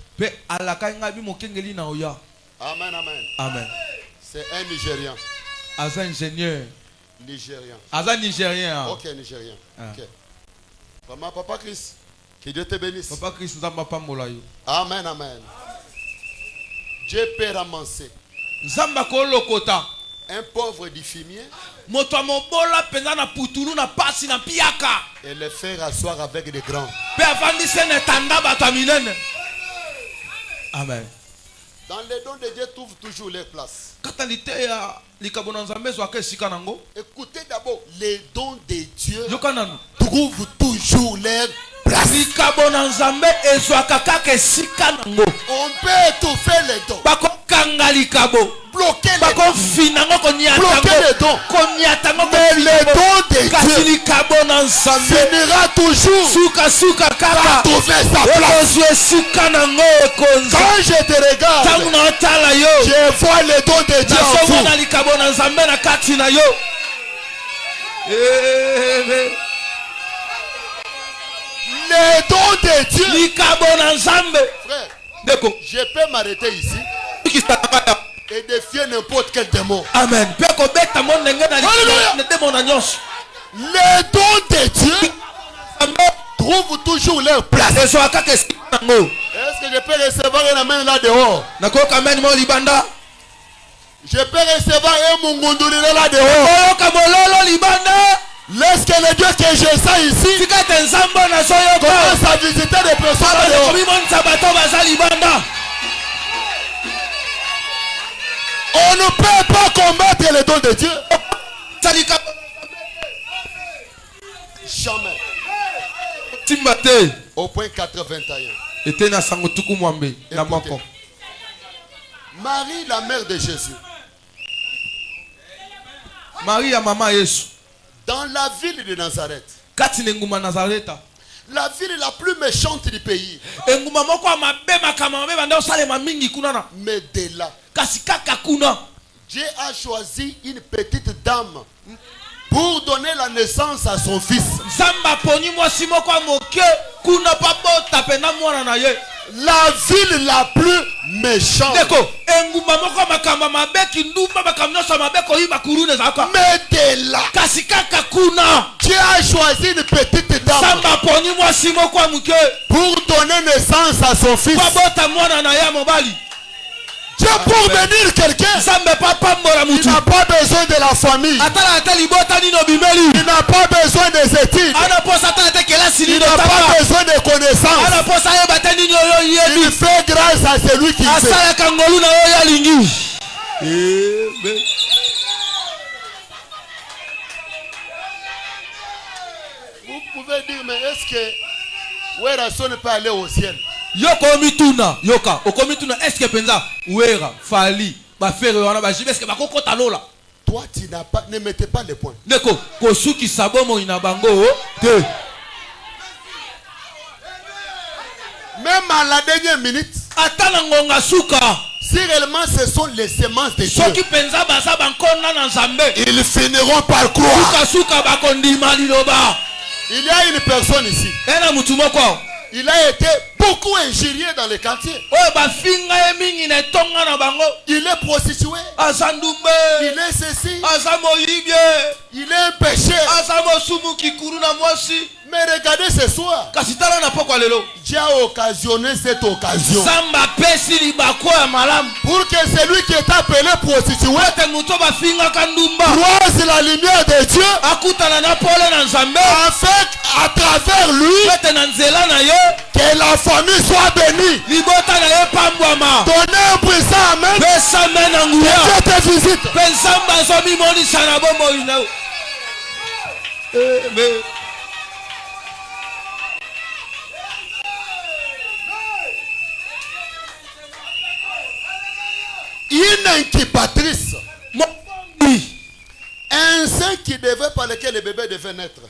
Amen, amen. Amen. C'est un Nigérian. Nigérien. Ok, Nigérien. Ok. Maman, Papa Chris, que Dieu te bénisse. Papa Chris, Amen, amen. Dieu peut ramasser nzambe akolokota un pauvre du fumier moto mobola penza na putulu na pasi na piaka et le faire asseoir avec des grands. pe avandisi na etanda bato ya minene. Amen. Dans les dons de Dieu trouve toujours les places. Katalité ya likabo na nzambe ezwaka esika nango. Écoutez d'abord, les dons de Dieu Yoka nanu trouvent toujours leur place. likabo na nzambe ezwaka kaka esika nango. On peut étouffer les dons, Bakokanga likabo bloquer les dons, bakofina ngo bloquer les dons. konyata ngo Mais les dons de kasi Dieu likabo na nzambe finira toujours suka par kaka trouver sa place. okozwa esika nango ekonza. Quand je te regarde, ntango na otala yo je vois les dons de Dieu en vous. nazomona likabo na nzambe na kati na yo. Les dons de Dieu. Likabo na nzambe Frère, ndeko je peux m'arrêter ici et défier n'importe quel démon. amen mpe kobeta mo ndenge na Alléluia. demo na nyonso. Les dons de Dieu trouvent toujours leur place. ezwaka kaka esika nango. Est-ce que je peux recevoir un amen là dehors? nakoyoka amen mo libanda. Je peux recevoir un mungunduli là dehors. oyoka mololo libanda. Laisse que le Dieu que je sens ici tika ete nzambe nazoyoka commence à visiter des personnes là dehors. komimonisa bato baza libanda. On ne peut pas combattre les dons de Dieu. salika Jamais. timba te Au point 81. ete na sango tuku mwambe na Écoutez. moko. Marie, la mère de Jésus, Marie ya mama Yesu dans la ville de Nazareth, kati na engumba Nazareta, la ville la plus méchante du pays, engumba moko ya mabe makambo mabe banda osalema mingi kuna na mais de là, kasi kaka kuna Dieu a choisi une petite dame pour donner la naissance à son fils. nzambe aponi mwasi moko ya moke kuna pa bota pena mwana na ye. La ville la plus méchante, ndeko engumba moko ya makambo mabe kindumba makambo nyonso mabe koyiba kurune ezalaka mais de là, kasi kaka kuna Dieu a choisi une petite dame nzambe aponi mwasi moko ya moke pour donner naissance à son fils. pa bota mwana na ye ya mobali. Dieu pour bénir quelqu'un, nzambe pa pambola il mutu n'a pas besoin de la famille, atala ate libota nino bimeli il n'a pas besoin des études, ana posa atala ate kelasi il nino n'a pas tanga besoin de connaissances. ana posa ayeba te nini oyo Il yebi fait grâce à celui qui fait. asalaka ngolu na oyo alingi. Vous pouvez dire, mais est-ce que Werason ne peut aller au ciel? yoka omituna yoka okomituna eske penza wera fali bafere wana bajibe eske bakokota lola. Toi, tu n'as pas, ne mettez pas les points. ndeko kosukisa bomoi na bango te. Même à la dernière minute, ata na ngonga suka si réellement ce sont les semences de Dieu, soki penza baza bankona na nzambe ils finiront par croire. suka bakondima liloba. Il y a une personne ici, ena mutu moko il a été beaucoup injurié dans les quartiers. oyo bafinga ye mingi na etonga na bango. Il est prostitué, aza ndumbe il est ceci, aza moyibie il est un pécheur. aza mosumu kikuru na mwasi. Mais regardez ce soir, kasi tala na pokwa lelo Dieu a occasionné cette occasion nzambe apesi libako ya malamu pour que celui qui est appelé prostitué ete moto bafingaka ndumba croise la lumière de Dieu, akutana na pole na nzambe afin à travers lui ete na nzela na ye que la famille soit bénie. libota na ye pambwama. Donnez un puissant amen. pesa me na Que nguya Dieu te visite. mpe nzambe azomimonisa na bomoi na yo. Une incubatrice, mobombi un sein qui devait par lequel le bébé devait naître.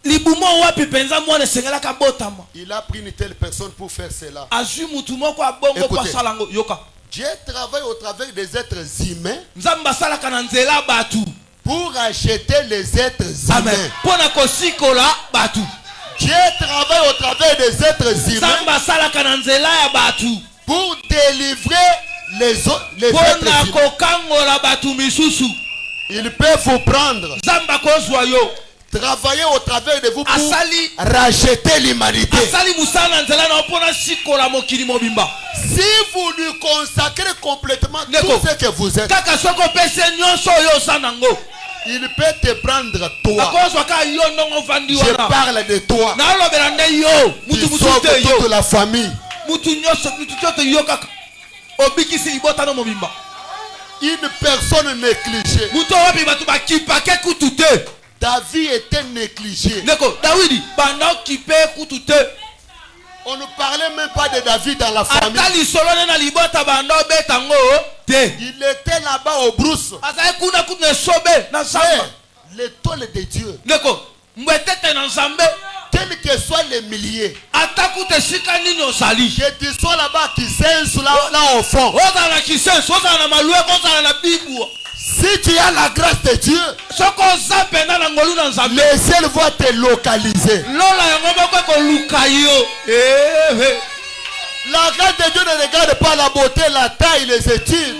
libumo wapi penza mwana esengelaka botama. Il a pris une telle personne pour faire cela. azwi mutu moko ya bongo po Écoutez. asala yango. yoka Dieu travaille au travers des êtres humains nzambe asalaka na nzela batu. pour acheter les êtres amen humains. mpo na kosikola batu. Dieu travaille au travers des êtres humains nzambe asalaka na nzela ya batu pour délivrer les mpo êtres na humains. kokangola batu misusu. Il peut vous prendre nzambe akozwa yo travailler au travers de vous pour racheter l'humanité. Si vous lui consacrez complètement tout ce que vous êtes, il peut te prendre toi. Je parle de toi. Tu sauves toute la famille. Une personne négligée. David était négligé. On ne parlait même pas de David dans la famille. Il était là-bas au brousse. L'étoile de Dieu. Quel que soit les milliers. Que tu sois là-bas qui s'insulte là au fond. Si tu as la grâce de Dieu, le ciel va te localiser. La grâce de Dieu ne regarde pas la beauté, la taille, les études.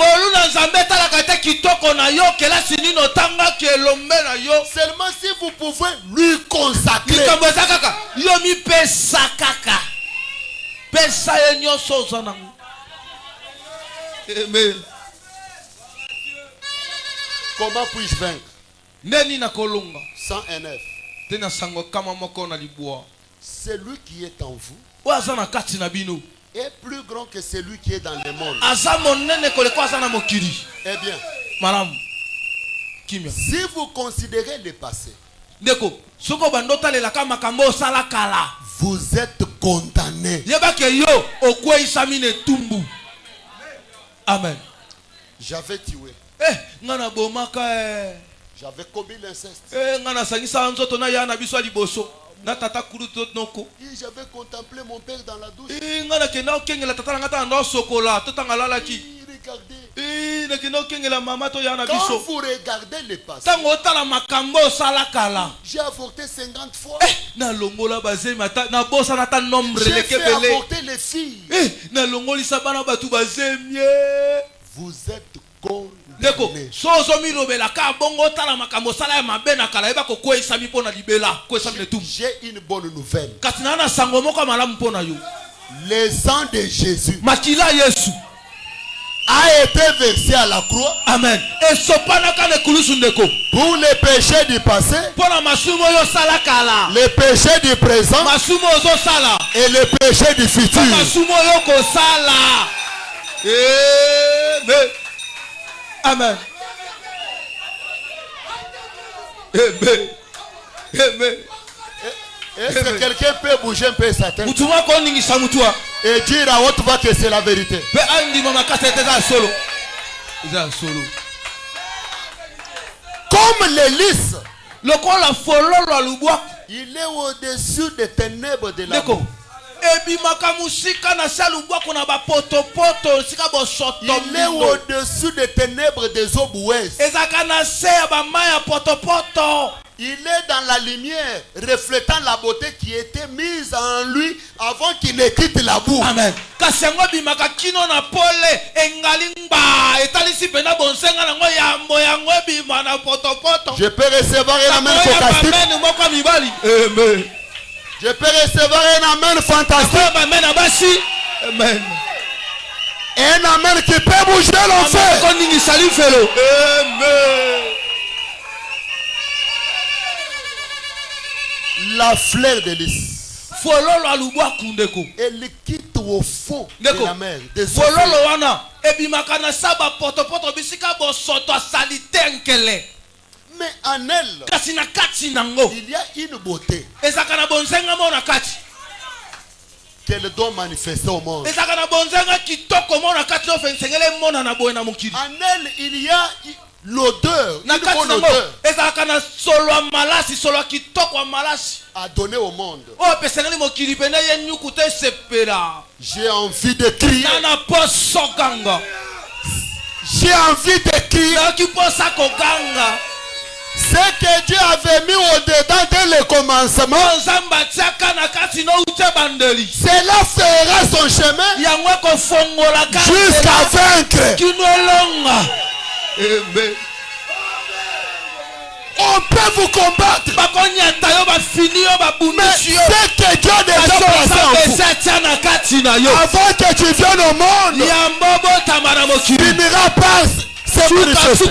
Seulement si vous pouvez lui consacrer. Amen. Comment puis-je vaincre? Sans un œuf. Celui qui est en vous est plus grand que celui qui est dans le monde. Eh bien, si vous considérez le passé, vous êtes condamné. Amen. J'avais tué. J'avais commis l'inceste. J'avais contemplé mon père dans la douche. Quand vous regardez le passé, j'ai avorté 50 fois. J'ai fait avorter les filles. Vous êtes condamnés. J'ai une bonne nouvelle. Le sang de Jésus a été versé à la croix. Amen. Pour les péchés du passé, les péchés du présent et les péchés du futur. Amen. Amen. Amen. Est-ce que quelqu'un peut bouger un peu sa tête et dire à haute voix que c'est la vérité? Comme les lys, il est au-dessus des ténèbres de la mort. Il est au-dessus des ténèbres des eaux boueuses. Il est dans la lumière, reflétant la beauté qui était mise en lui avant qu'il ne quitte la boue. Amen. Je peux recevoir un amen fantastique. Amen. Je peux recevoir un amen fantastique. Amen. Un amen qui peut bouger l'enfer. Amen. La fleur de lys, elle quitte au fond de la mer. Mais en elle, il y a une beauté qu'elle doit manifester au monde. En elle, il y a l'odeur, une bonne odeur à donner au monde. J'ai envie de crier. J'ai envie de crier. Ce que Dieu avait mis au-dedans dès le commencement, cela fera son chemin jusqu'à vaincre. Amen. Au peut vous combattre. Mais c'est que Dieu a déjà placé en vous. Avant que tu viennes au monde, tu finiras par se manifester.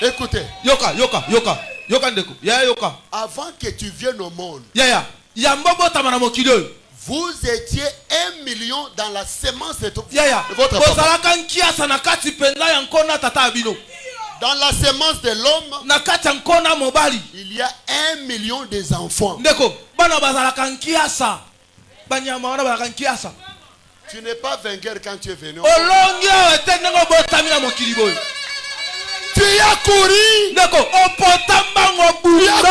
Écoutez. Avant que tu viennes au monde, vous étiez 1 million dans la semence de votre papa. Dans la semence de l'homme, il y a 1 million des enfants. Tu n'es pas vainqueur quand tu es venu. Tu as couru. Tu as couru.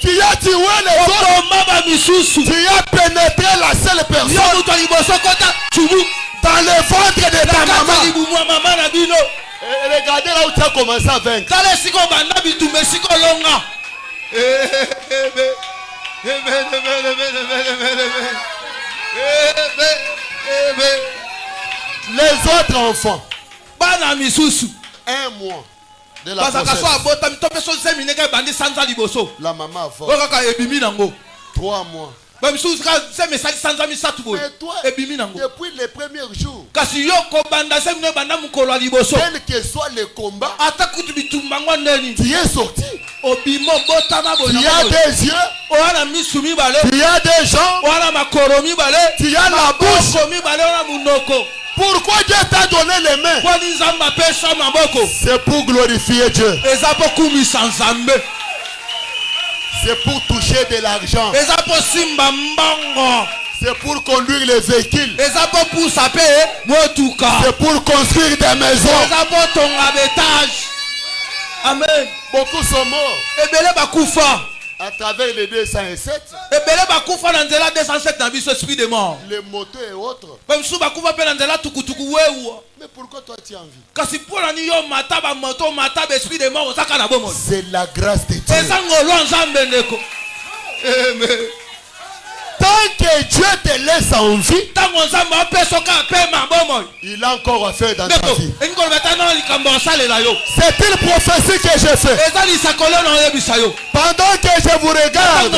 Tu as tué les autres. Tu as pénétré la seule personne dans le ventre de ta maman. Et regardez là où tu as commencé à vaincre. Les autres enfants, 1 mois de la grossesse, la maman a fort. 3 mois. Mais toi, depuis les premiers jours, quel que soit le combat, tu es sorti. Tu as des yeux, tu as des jambes, tu as la bouche. Pourquoi Dieu t'a donné les mains? C'est pour glorifier Dieu. C'est pour toucher de l'argent. C'est pour conduire les véhicules. C'est pour construire des maisons. Amen. Beaucoup sont morts à travers les 207. Les motos et autres. Mais pourquoi toi tu as envie? C'est la grâce de Dieu. Tant que Dieu te laisse en vie, il a encore à faire dans ta vie. C'est une prophétie que je fais. Pendant que je vous regarde,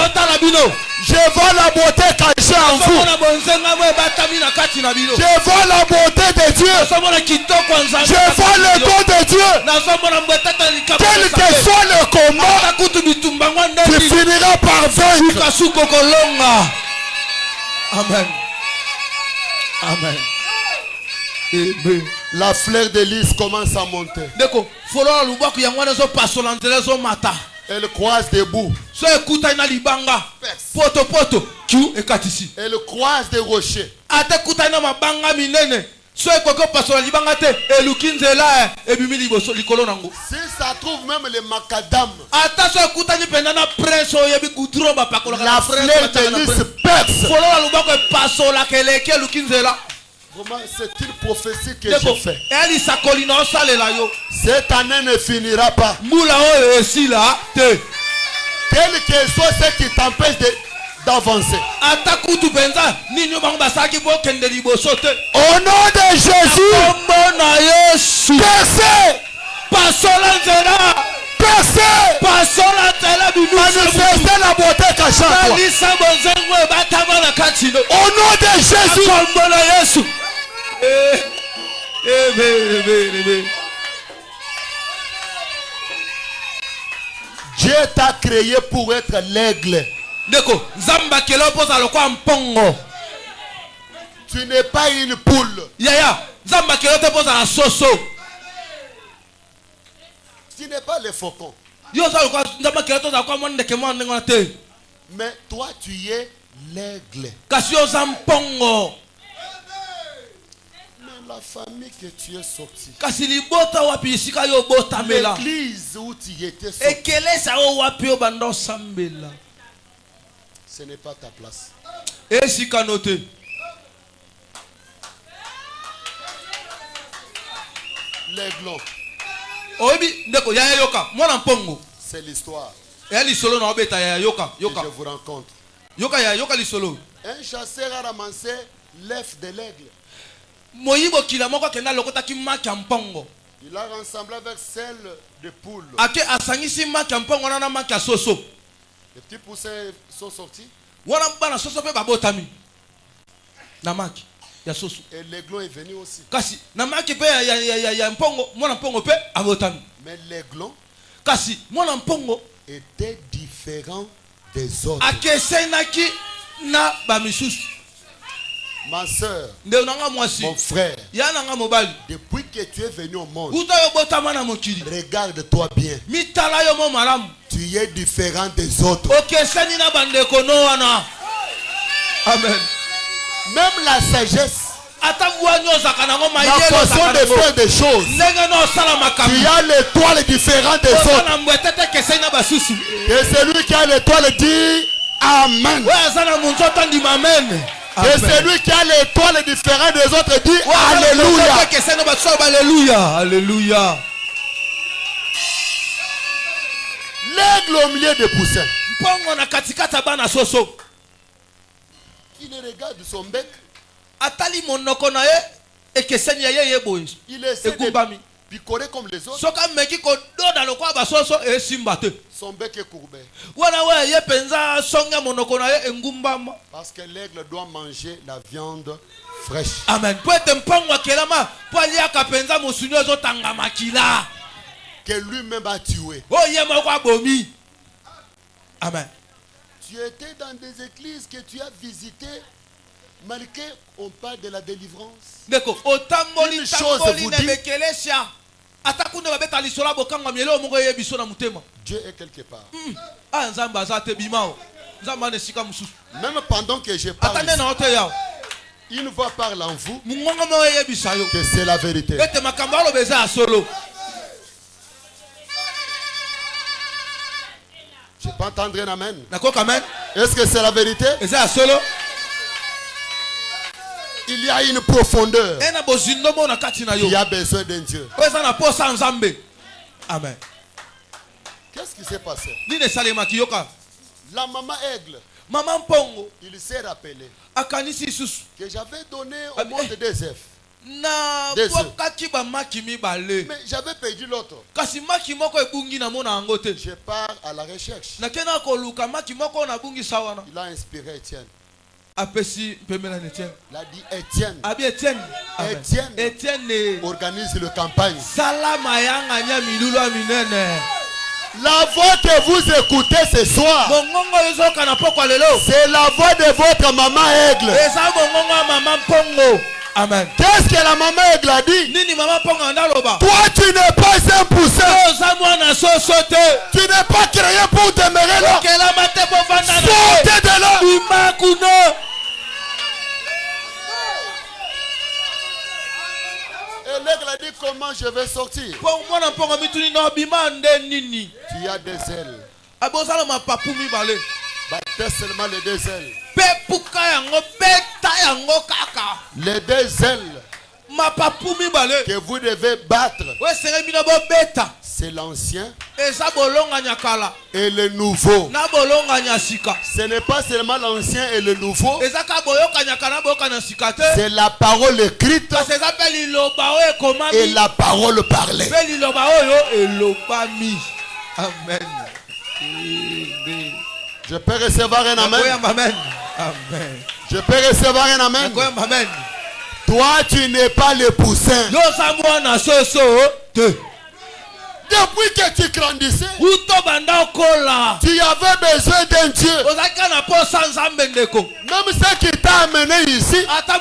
je vois la beauté cachée en vous. Je vois la beauté de Dieu. Je vois le don de Dieu. Quel que soit le combat, tu finiras par vaincre. Amen. Amen. Amen. La fleur de lys commence à monter. Elle croise des bouts. Elle croise des rochers. Si ça trouve même les macadam, la fleur de lys perce. Vraiment, c'est une prophétie que je fais. Cette année ne finira pas. Quel que soit ce qui t'empêche d'avancer. Au nom de Jésus, percez. Manifestez la beauté cachée en toi. Au nom de Jésus. Dieu t'a créé pour être l'aigle. Tu n'es pas une poule. Tu n'es pas le faucon. Mais toi tu es l'aigle. Mais la famille que tu es sorti, l'église où tu étais sorti, ce n'est pas ta place. L'aiglon, c'est l'histoire que je vous rencontre. Un chasseur a ramassé l'œuf de l'aigle. Il a rassemblé avec celle de poule. Les petits poussins sont sortis. Et l'aiglon est venu aussi. Mais l'aiglon était différent des autres. Ma soeur, mon frère, depuis que tu es venu au monde, regarde-toi bien. Tu es différent des autres. Amen. Même la sagesse, la façon de faire des choses, tu as l'étoile différente des autres. Et celui qui a l'étoile dit Amen. Et celui qui a l'étoile différente des autres dit Alléluia. Alléluia. L'aigle au milieu des poussins. Il regarde son bec. Il essaie de picorer comme les autres. Son bec est courbé. Parce que l'aigle doit manger la viande fraîche. Amen. Que lui-même a tué. Amen. Tu étais dans des églises que tu as visitées. Malgré on parle de la délivrance. Une chose vous dit, Dieu est quelque part. Même pendant que je parle ici, une voix parle en vous que c'est la vérité. Je peux entendre un amen. Est-ce que c'est la vérité? Il y a une profondeur. Il y a besoin d'un Dieu. Amen. Qu'est-ce qui s'est passé? La maman aigle, il s'est rappelé que j'avais donné au monde des œufs. Mais j'avais perdu l'autre. Je pars à la recherche. Il a inspiré Étienne. Il a dit Étienne organise le campagne. La voix que vous écoutez ce soir, c'est la voix de votre maman aigle. Amen. Qu'est-ce que la maman aigle a dit? Toi tu n'es pas un poussin. Tu n'es pas créé pour demeurer là. Sortez de là. Et l'aigle a dit comment je vais sortir? Tu as des ailes. Battez seulement les deux ailes. Les deux ailes que vous devez battre, c'est l'ancien et le nouveau. Ce n'est pas seulement l'ancien et le nouveau, c'est la parole écrite et la parole parlée. Amen. Je peux recevoir un amen. Amen. Je peux recevoir un amen. Amen. Toi, tu n'es pas le poussin. Depuis que tu grandissais, tu avais besoin d'un Dieu. Même ce qui t'a amené ici, tu as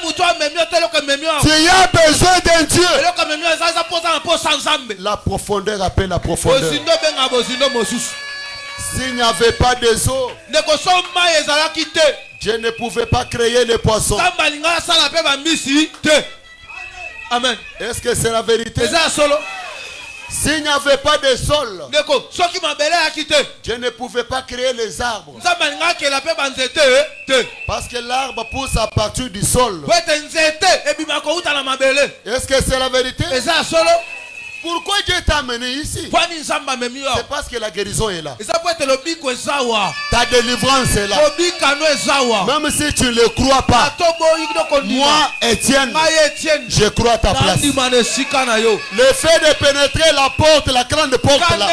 besoin d'un Dieu. La profondeur appelle la profondeur. S'il n'y avait pas des eaux, Dieu ne pouvait pas créer les poissons. Amen. Est-ce que c'est la vérité? S'il n'y avait pas de sol, Dieu ne pouvait pas créer les arbres. Parce que l'arbre pousse à partir du sol. Est-ce que c'est la vérité? Pourquoi Dieu t'a amené ici? C'est parce que la guérison est là. Ta délivrance est là. Même si tu ne le crois pas, moi, Étienne, je crois à ta place. Le fait de pénétrer la porte, la grande porte là,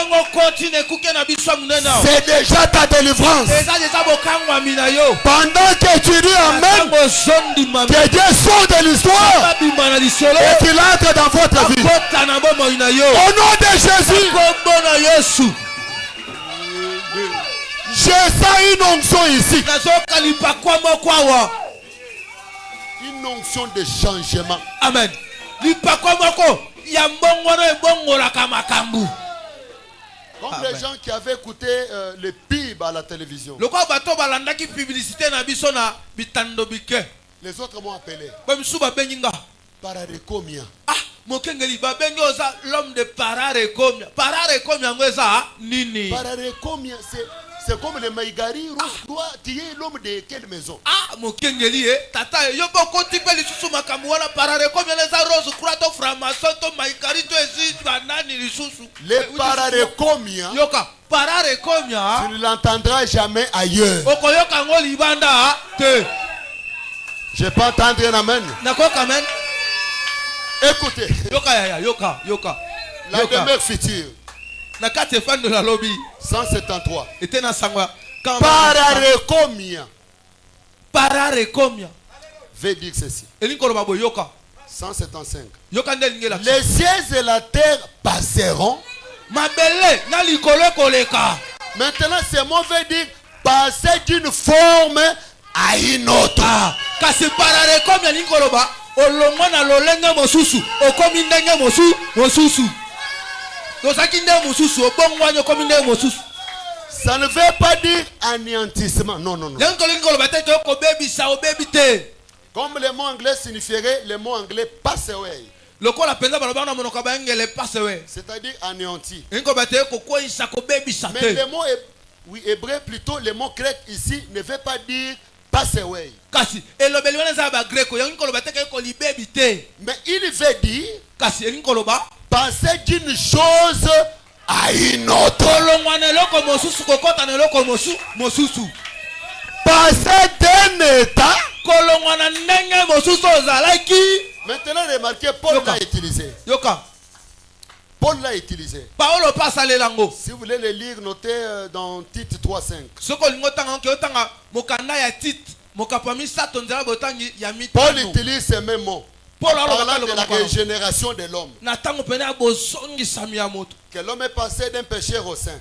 c'est déjà ta délivrance. Pendant que tu dis Amen, que Dieu sort de l'histoire et qu'il entre dans votre vie. Au nom de Jésus, je sens une onction ici. Une onction de changement. Amen. Comme les gens qui avaient écouté le PIB à la télévision. Les autres m'ont appelé. Pararekomia. Ah, mokengeli babengi oza l'homme de Pararekomia. Pararekomia ngweza nini? Pararekomia c'est comme le Maïgari, toi tu es l'homme de quelle maison? Ah, mokengeli tata yo boko tipe lisusu makambu wana Pararekomia neza rose kurato framason to Maïgari to ezi banani lisusu. Le Pararekomia. Yoka Pararekomia. Tu ne l'entendras jamais ailleurs. Okoyoka ngoli banda te. Je peux entendre un amen. Nakoka amen. Écoutez. Yoka. La demeure future. Nakate fan de la lobby. 173. Était na sangwa. Pararekomia. Veut dire ceci. Elinkolo babo yoka. 175. Yoka ndelinga. Les cieux et la terre passeront. Mabele na likolo koleka. Maintenant ce mot veut dire passer d'une forme à une autre. Kasi Pararekomia linkoloba. Olongo na lolenga mosusu okomi ndenge mosusu dosaki ndenge mosusu obongwanya okomi ndenge mosusu. Ça ne veut pas dire anéantissement. Non. Comme le mot anglais signifierait, le mot anglais pass away. C'est-à-dire anéanti. Mais le mot hébreu, plutôt le mot grec ici ne veut pas dire pass away. Mais il veut dire passer d'une chose à une autre. Passer d'un état. Maintenant remarquez, Paul l'a utilisé. Paul l'a utilisé. Si vous voulez le lire, notez dans Tite 3.5. Paul utilise ces mêmes mots. Parlant de la régénération de l'homme. Que l'homme est passé d'un pécheur au saint.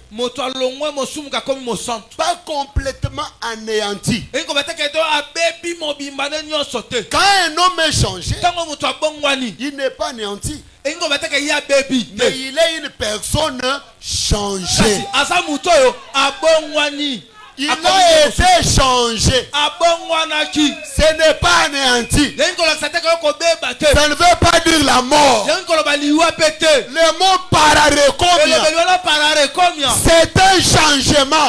Pas complètement anéanti. Quand un homme est changé, il n'est pas anéanti. Mais il est une personne changée. Il a été changé. Ce n'est pas anéanti. Ça ne veut pas dire la mort. Le mot pararekomia, c'est un changement.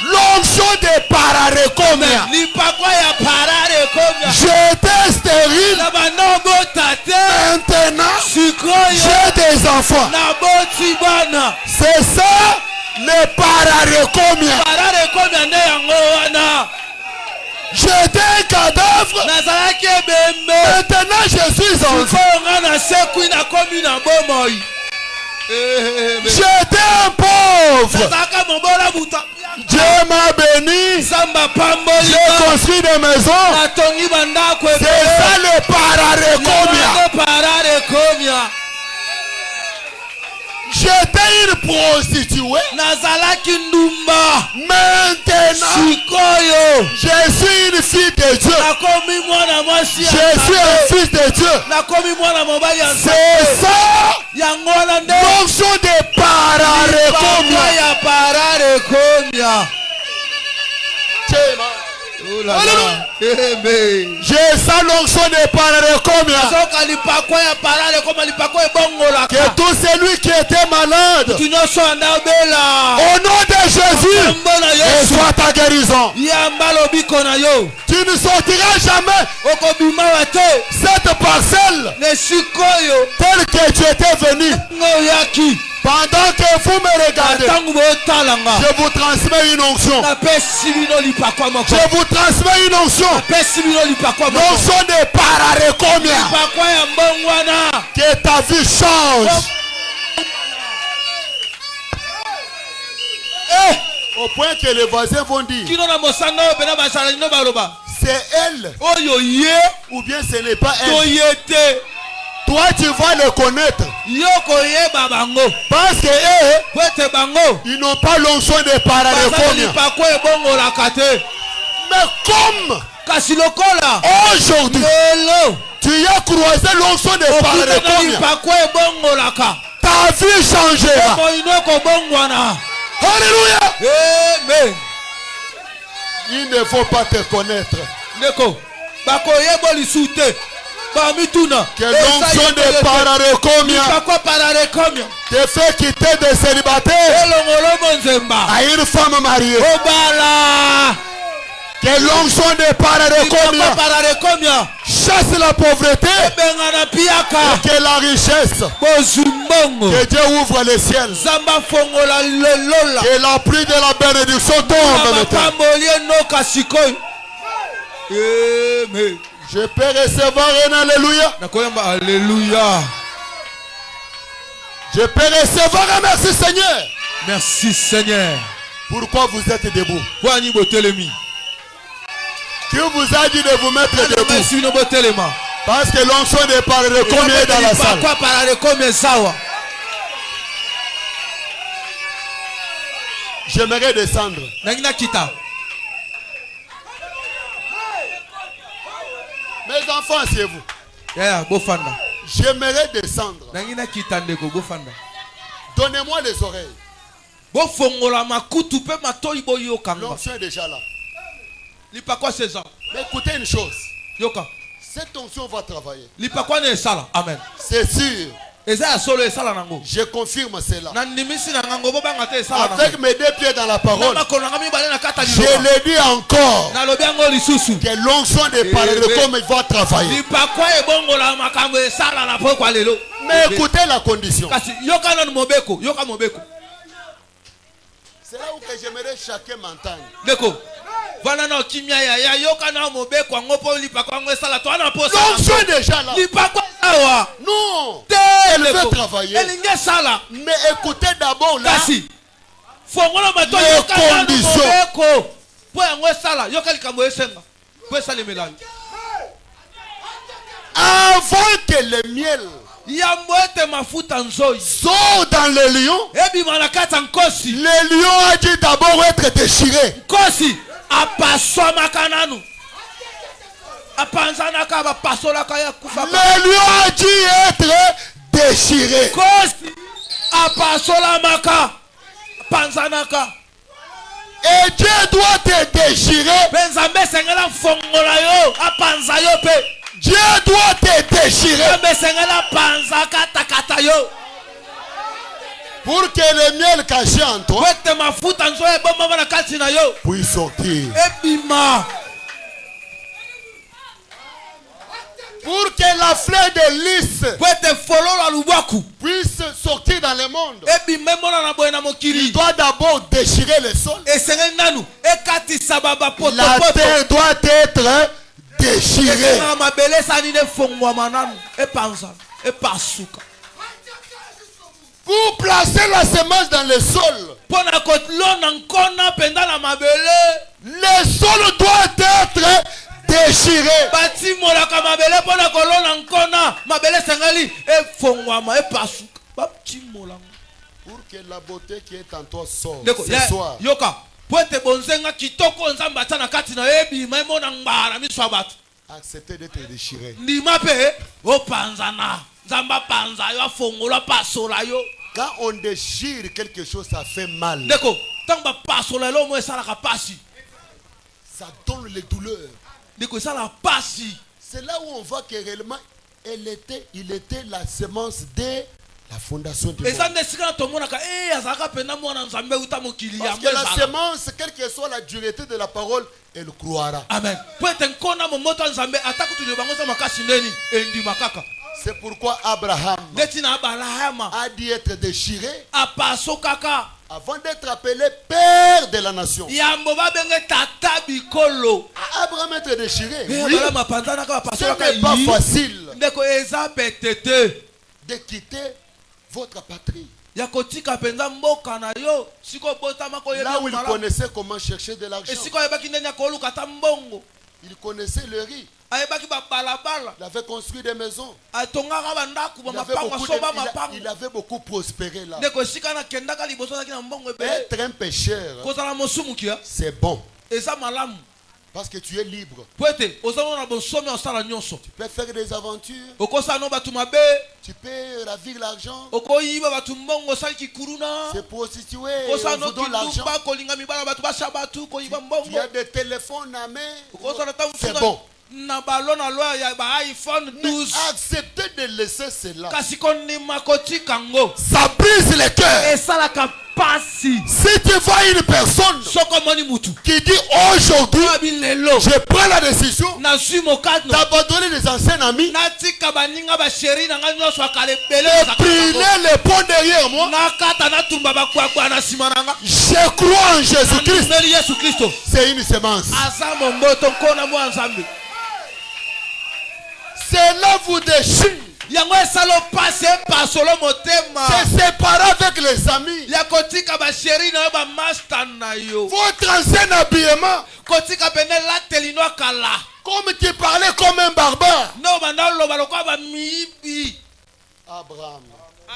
L'onction de pararekomia. J'étais stérile. Maintenant, j'ai des enfants. C'est ça. Le pararekomia. J'étais un cadavre. Maintenant je suis en vie. J'étais un pauvre. Dieu m'a béni. J'ai construit des maisons. C'est ça le pararekomia. J'étais une prostituée. Maintenant, je suis une fille de Dieu. Je suis un fils de Dieu. C'est ça. L'onction de pararekomia. J'ai ça l'onction de pararekomia. Que tout celui qui était malade, au nom de Jésus, reçois ta guérison. Tu ne sortiras jamais cette parcelle tel que tu étais venu. Pendant que vous me regardez, je vous transmets une onction. Je vous transmets une onction. L'onction de Pararekomia. Que ta vie change. Au point que les voisins vont dire, c'est elle ou bien ce n'est pas elle. Toi tu vas le connaître. Parce que ils n'ont pas l'onction de Pararekomia. Mais comme aujourd'hui tu as croisé l'onction de Pararekomia, ta vie changera. Alléluia. Amen. Il ne faut pas te connaître. Que l'onction de Pararekomia te fait quitter des célibataires à une femme mariée. Que l'onction de Pararekomia chasse la pauvreté et que la richesse. Que Dieu ouvre les ciels. Que la pluie de la bénédiction tombe maintenant. Amen. Je peux recevoir un alléluia. Alléluia. Je peux recevoir un merci Seigneur. Merci Seigneur. Pourquoi vous êtes debout? Qui vous a dit de vous mettre debout? Parce que l'onction de Pararekomia est dans la salle. J'aimerais descendre. Mes enfants, c'est vous. J'aimerais descendre. Donnez-moi les oreilles. L'onction est déjà là. Mais écoutez une chose. Cette onction va travailler. Amen. C'est sûr. Je confirme cela. Avec mes deux pieds dans la parole, je le dis encore. Que l'onction de Pararekomia va travailler. Mais écoutez la condition. C'est là où j'aimerais chacun m'entendre. L'onction est déjà là. Non. Elle veut travailler. Mais écoutez d'abord là. Les conditions. Avant que le miel sort dans le lion, le lion a dit d'abord être déchiré. Le lion a dit être déchiré. Et Dieu doit te déchirer. Dieu doit te déchirer. Pour que le miel caché en toi puisse sortir. Pour que la fleur de lys puisse sortir dans le monde, il doit d'abord déchirer le sol. La terre doit être déchirée. Pour placer la semence dans le sol, le sol doit être déchiré. Pour que la beauté qui est en toi sorte ce soir. Acceptez d'être déchiré. Quand on déchire quelque chose, ça fait mal. Ça donne les douleurs. C'est là où on voit que réellement il était la semence de la fondation du monde. Parce que la semence, quelle que soit la dureté de la parole, elle croira. Amen. C'est pourquoi Abraham a dit être déchiré avant d'être appelé père de la nation. Abraham être déchiré. Oui. Ce n'est pas facile de quitter votre patrie. Là où il connaissait comment chercher de l'argent. Il connaissait le riz. Il avait construit des maisons. Il avait beaucoup prospéré là. Être un pécheur, c'est bon. Parce que tu es libre. Tu peux faire des aventures. Tu peux ravir l'argent. Se prostituer. On vous donne l'argent. Tu as des téléphones à main. C'est bon. Mais accepter de laisser cela, ça brise le cœur. Si tu vois une personne qui dit aujourd'hui je prends la décision d'abandonner les anciens amis, brûler les ponts derrière moi, je crois en Jésus-Christ, c'est une sémence. Cela vous déchire. C'est séparé avec les amis. Votre ancien habillement, comme tu parlais comme un barbare.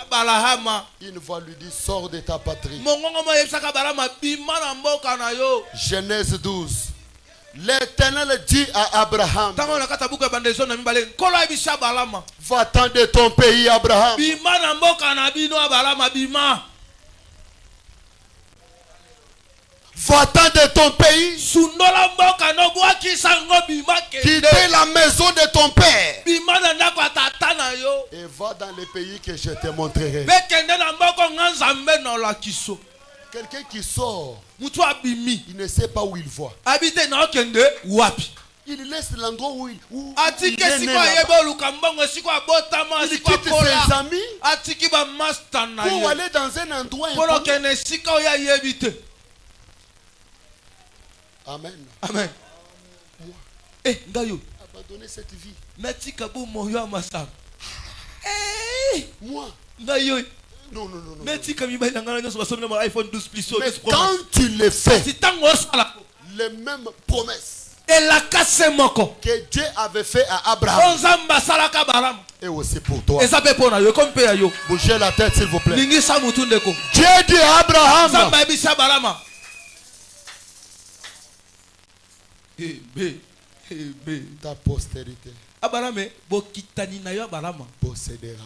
Abraham, une fois lui dit sors de ta patrie. Genèse 12. L'Éternel dit à Abraham, va-t'en de ton pays, Abraham. Va-t'en de ton pays. Quittez la maison de ton père. Et va dans le pays que je te montrerai. Quelqu'un qui sort, il ne sait pas où il voit. Il laisse l'endroit où il est né. Il quitte ses amis pour aller dans un endroit inconnu. Amen. Amen. Abandonner cette vie. Moi. Non. Mais quand tu le fais, les mêmes promesses que Dieu avait fait à Abraham et aussi pour toi. Bougez la tête s'il vous plaît. Dieu dit à Abraham, ta postérité possédera.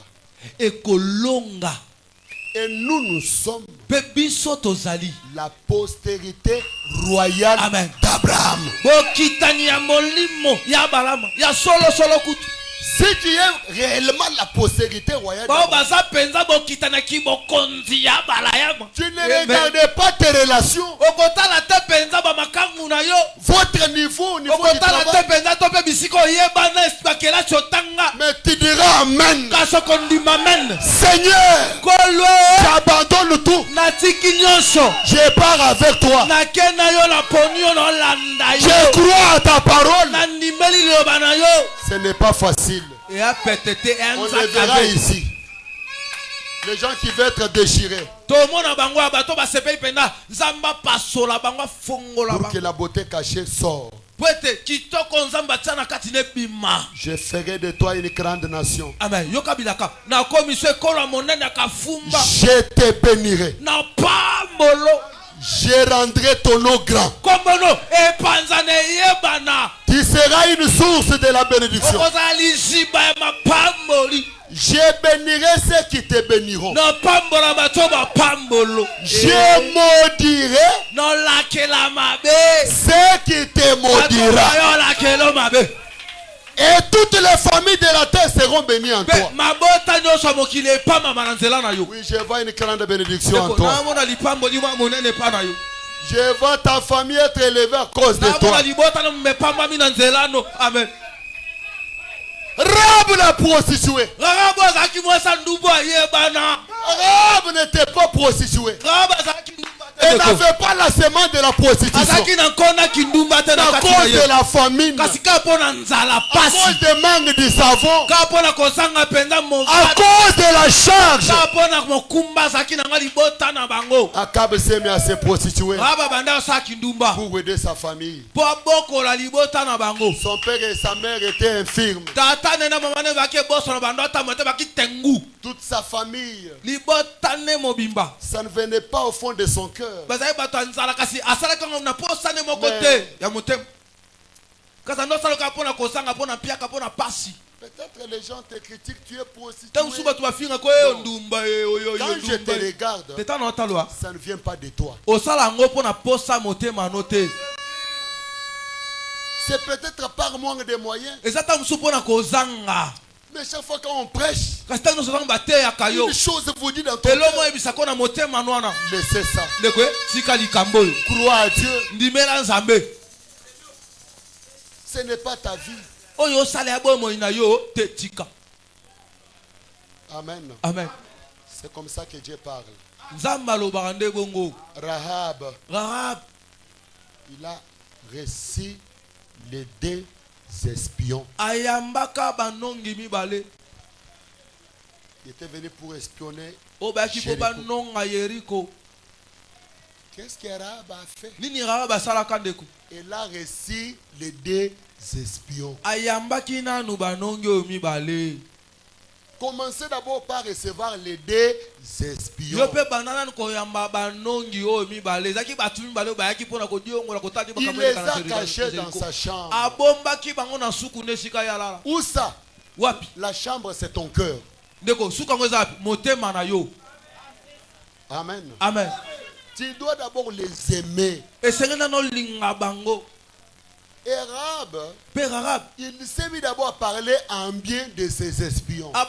Et nous sommes la postérité royale d'Abraham. Si tu es réellement la postérité royale d'Abraham, tu ne regardes pas tes relations, votre niveau du travail, mais tu diras Amen. Seigneur, j'abandonne tout, je pars avec toi, je crois à ta parole. Ce n'est pas facile. On le verra ici. Les gens qui veulent être déchirés, pour que la beauté cachée sorte, je ferai de toi une grande nation. Je te bénirai. Je rendrai ton nom grand. Tu seras une source de la bénédiction. Je bénirai ceux qui te béniront. Je maudirai ceux qui te maudiront. Et toutes les familles de la terre seront bénies en toi. Oui, je vois une grande bénédiction en toi. Je vois ta famille être élevée à cause de toi. Rahab la prostituée. Rahab azaki mwasa ndubu ayebana. Rahab n'était pas prostituée. Rahab azaki ndubu. Elle n'avait pas la semence de la prostitution. À cause de la famine. À cause du manque de savon. À cause de la charge. Akab s'est mis à se prostituer pour aider sa famille. Son père et sa mère étaient infirmes. Toute sa famille. Ça ne venait pas au fond de son cœur. Peut-être les gens te critiquent, tu es prostitué. Quand je te regarde, ça ne vient pas de toi. C'est peut-être par manque de moyens. Mais chaque fois qu'on prêche, une chose vous dit dans ton cœur. Laissez ça. Crois à Dieu. Ce n'est pas ta vie. Amen. Amen. C'est comme ça que Dieu parle. Rahab, il a reçu les deux espions. Il était venu pour espionner Jéricho. Qu'est-ce que Rahab a fait? Il a reçu les deux espions. Commencez d'abord par recevoir les deux espions. Il les a cachés dans sa chambre. Où ça? La chambre, c'est ton cœur. Amen. Amen. Tu dois d'abord les aimer. Et Rahab, il s'est mis d'abord à parler en bien de ses espions. Est-ce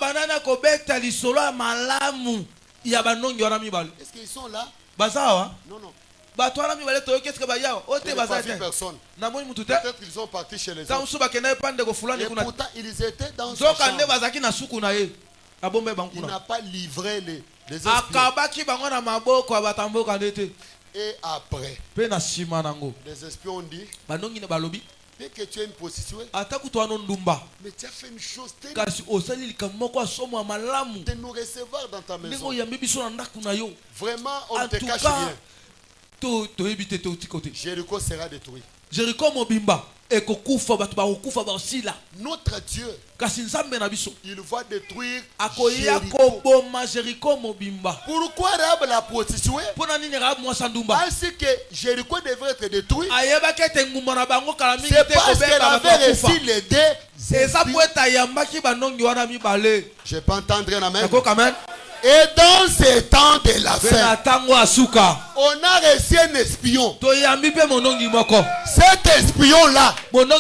qu'ils sont là? Non, non. Je n'ai pas vu personne. Peut-être qu'ils sont partis chez les autres. Et pourtant, ils étaient dans sa chambre. Il n'a pas livré les espions. Et après, les espions ont dit, dès que tu es une prostituée, mais tu as fait une chose terrible de nous recevoir dans ta maison. Vraiment, on te cache bien. Jéricho sera détruit. Notre Dieu, il va détruire Jéricho. Pourquoi Rahab l'a prostituée? Ainsi que Jéricho devrait être détruit. C'est parce qu'elle avait reçu les deux espions. Je peux entendre un amen. Et dans ces temps de la fin, on a reçu un espion. Cet espion-là, non,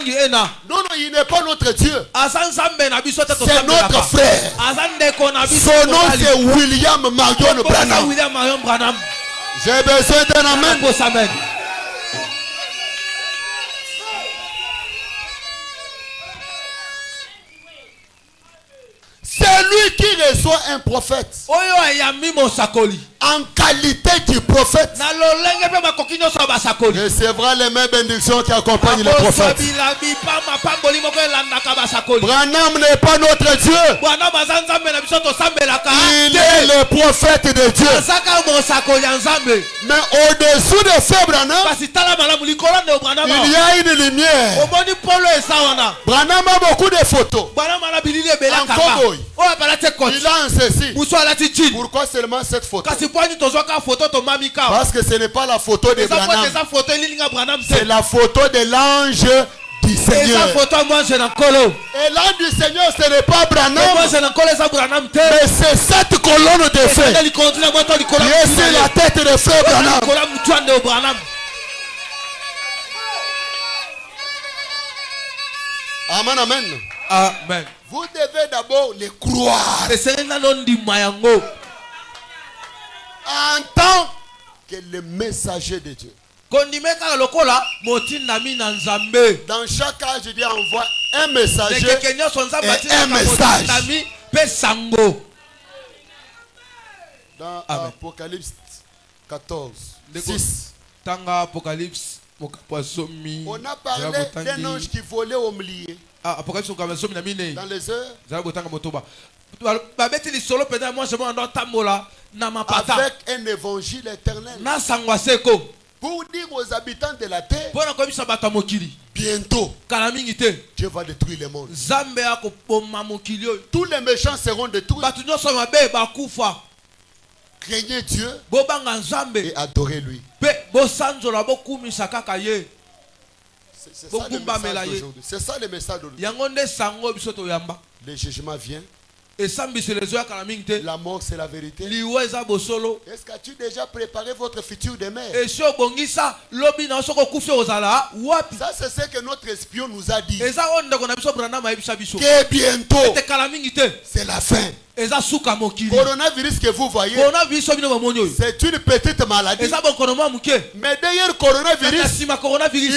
il n'est pas notre Dieu. C'est notre frère. Son nom c'est William Marion Branham. J'ai besoin d'un amen. C'est lui qui reçoit un prophète en qualité du prophète. Recevra les mêmes bénédictions qui accompagnent les prophètes. Branham n'est pas notre Dieu. Il est le prophète de Dieu. Mais au-dessous de ce Branham, il y a une lumière. Branham a beaucoup de photos. En cowboy. Il a un ceci. Pourquoi seulement cette photo? Parce que ce n'est pas la photo de Branham. C'est la photo de l'ange du Seigneur. Et l'ange du Seigneur, ce n'est pas Branham. Mais c'est cette colonne de feu qui est sur la tête de frère Branham. Amen, amen. Amen. Vous devez d'abord les croire en tant que le messager de Dieu. Dans chaque âge, Dieu envoie un messager et un message. Dans Apocalypse 14, 6. On a parlé d'un ange qui volait au milieu. Dans les heures. Avec un évangile éternel. Pour dire aux habitants de la terre, bientôt, Dieu va détruire le monde. Tous les méchants seront détruits. Craignez Dieu et adorez lui. C'est ça le message d'aujourd'hui. Le jugement vient. La mort c'est la vérité. Est-ce que tu as déjà préparé votre futur demain? Ça c'est ce que notre espion nous a dit. Que bientôt c'est la fin. Coronavirus que vous voyez, c'est une petite maladie. Mais derrière le coronavirus, il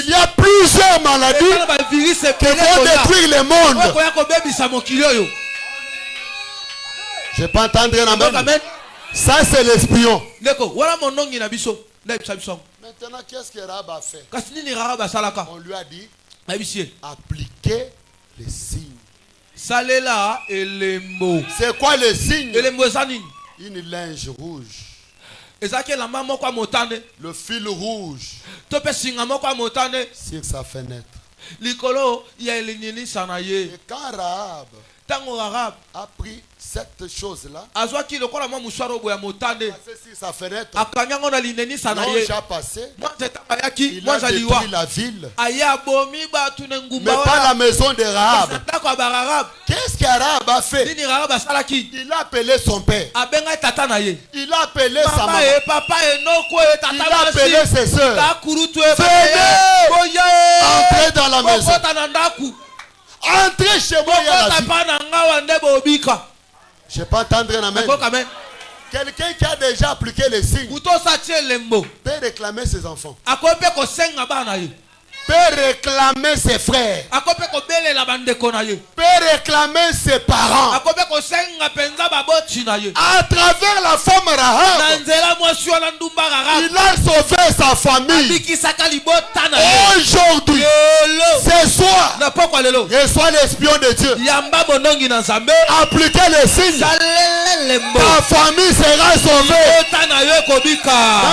y a plusieurs maladies qui vont détruire le monde. Je ne peux pas entendre un amen. Ça c'est l'espion. Maintenant, qu'est-ce que Rahab a fait? On lui a dit appliquer les signes. C'est quoi le signe? Une linge rouge. Le fil rouge sur sa fenêtre. Et quand Rahab a pris cette chose-là, sa fenêtre, l'ange a passé, il a détruit la ville, mais pas la maison de Rahab. Qu'est-ce que Rahab a fait? Il a appelé son père, il a appelé sa maman, il a appelé ses soeurs. Venez, entrez dans la maison. Entrez chez moi, il y a la vie. Je ne peux pas entendre un amen. Quelqu'un qui a déjà appliqué les signes peut réclamer ses enfants, peut réclamer ses frères, peut réclamer ses parents. À travers la femme Rahab, il a sauvé sa famille. Aujourd'hui, ce soir, reçois l'espion de Dieu. Appliquez les signes, ta famille sera sauvée.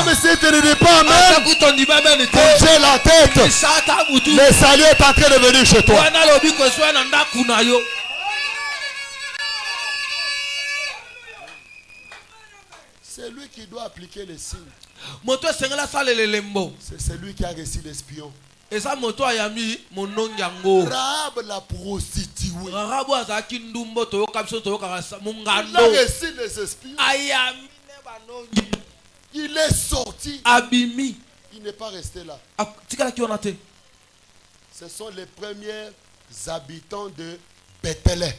Même si tu ne dis pas amen, j'ai la tête. Le salut est en train de venir chez toi. C'est lui qui doit appliquer les signes. C'est celui qui a reçu l'espion. Rahab la prostituée. Il a reçu les espions. Il est sorti. Il n'est pas resté là. Ce sont les premiers habitants de Bethléem.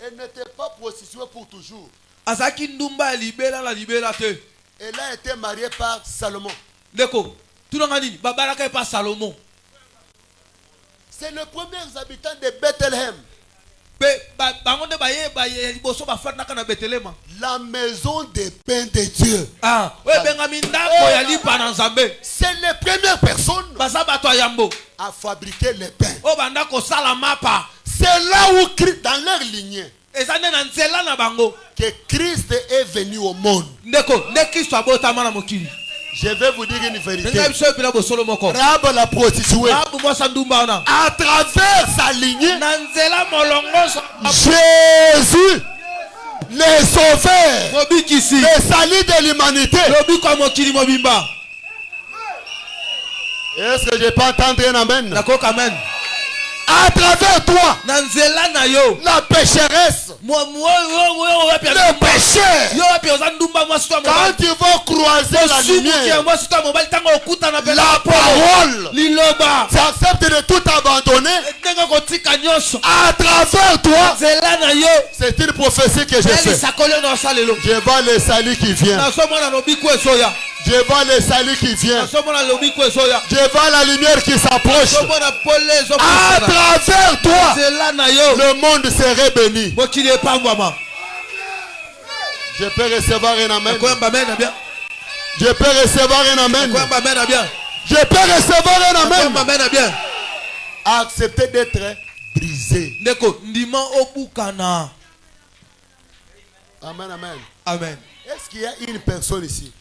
Elle n'était pas prostituée pour toujours. Elle a été mariée par Salomon. C'est le premier habitant de Bethléem. La maison des pains de Dieu. C'est les premières personnes à fabriquer les pains. C'est là où, dans leur lignée, que Christ est venu au monde. Je vais vous dire une vérité. Rahab la prostituée, à travers sa lignée, Jésus, le sauveur, le salut de l'humanité. Est-ce que je peux entendre un amen? À travers toi, la pécheresse, le péché, quand tu vas croiser la lumière, la parole, tu acceptes de tout abandonner. À travers toi, c'est une prophétie que je fais. Je vois le salut qui vient. Je vois le salut qui vient. Je vois la lumière qui s'approche. À travers toi, le monde serait béni. Je peux recevoir un amen. Je peux recevoir un amen. Je peux recevoir un amen. Accepter d'être brisé. Amen, amen. Amen. Est-ce qu'il y a une personne ici?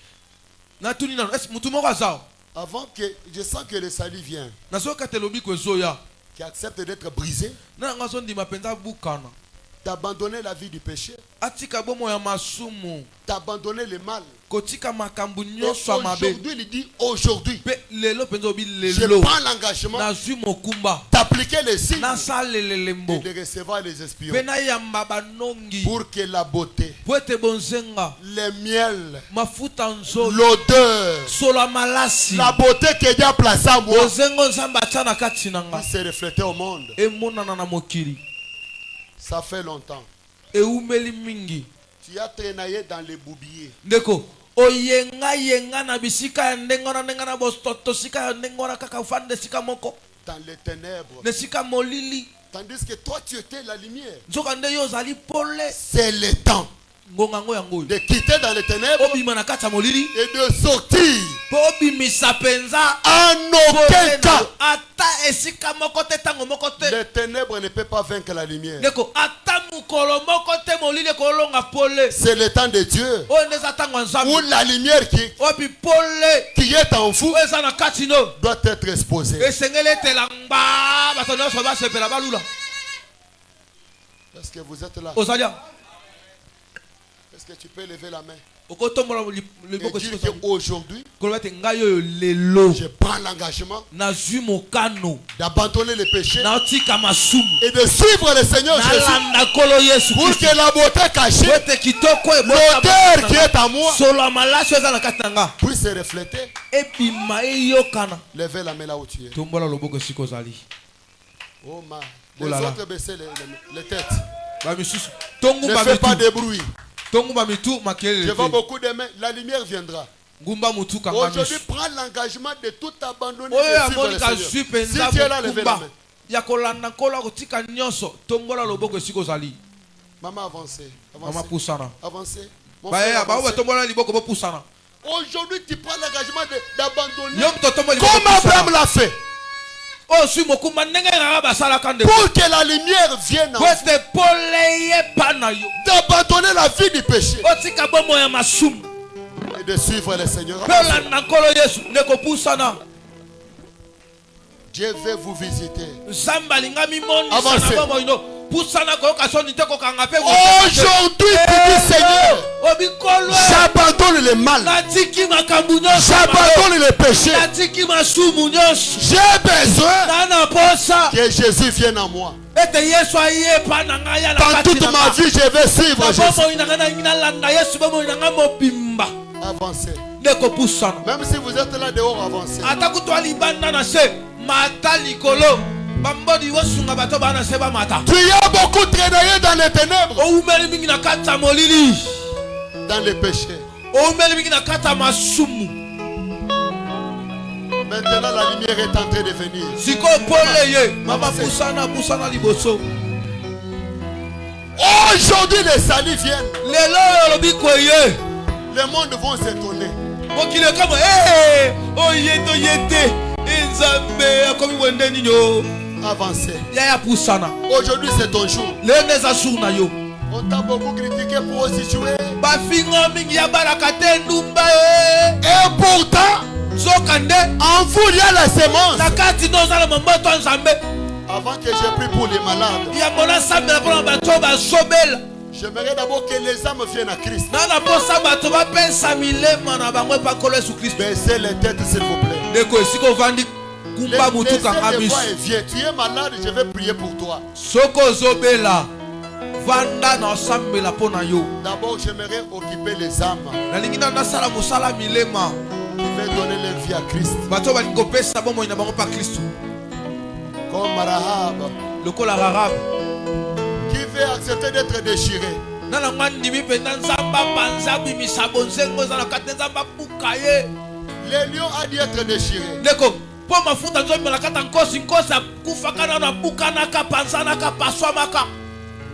Avant que je sens que le salut vient, qui accepte d'être brisé, d'abandonner la vie du péché, d'abandonner le mal. Aujourd'hui, il dit aujourd'hui, je prends l'engagement d'appliquer les signes et de recevoir les espions pour que la beauté, le miel, l'odeur, la beauté que Dieu a placée en moi puisse se refléter au monde. Ça fait longtemps. Tu as traîné dans les boubilliers. Dans les ténèbres. Tandis que toi tu étais la lumière. C'est le temps de quitter dans les ténèbres et de sortir. En aucun cas. Les ténèbres ne peuvent pas vaincre la lumière. C'est le temps de Dieu où la lumière qui est en vous doit être exposée. Est-ce que vous êtes là? Est-ce que tu peux lever la main et dire qu'aujourd'hui, je prends l'engagement d'abandonner le péché et de suivre le Seigneur Jésus pour que la beauté cachée, l'odeur qui est en moi, puisse se refléter. Levez la main là où tu es. Oh ma. Les autres baissez les têtes. Ne fais pas de bruit. Je vois beaucoup de mains. La lumière viendra. Aujourd'hui, prends l'engagement de tout abandonner. Si tu es là, levez la main. Maman, avancez. Avancez. Aujourd'hui, tu prends l'engagement d'abandonner. Comme Abraham l'a fait. Pour que la lumière vienne en vous. D'abandonner la vie du péché et de suivre le Seigneur. Dieu veut vous visiter. Avancez. Aujourd'hui, tu dis Seigneur, j'abandonne le mal, j'abandonne le péché. J'ai besoin que Jésus vienne en moi. Dans toute ma vie, je vais suivre Jésus. Avancez. Même si vous êtes là dehors, avancez. Tu as beaucoup traîné dans les ténèbres, dans les péchés. Maintenant la lumière est en train de venir. Aujourd'hui les saluts viennent. Le monde va s'étonner. Avancez. Aujourd'hui c'est ton jour. On t'a beaucoup critiqué pour aussi jouer. Et pourtant, en vous il y a la sémence. Avant que j'ai pris pour les malades, j'aimerais d'abord que les âmes viennent à Christ. Baissez les têtes s'il vous plaît. Laissez les voix et viens. Tu es malade, je vais prier pour toi. D'abord j'aimerais occuper les âmes qui veulent donner leur vie à Christ. Comme Rahab, qui veut accepter d'être Le lion a dû être déchiré.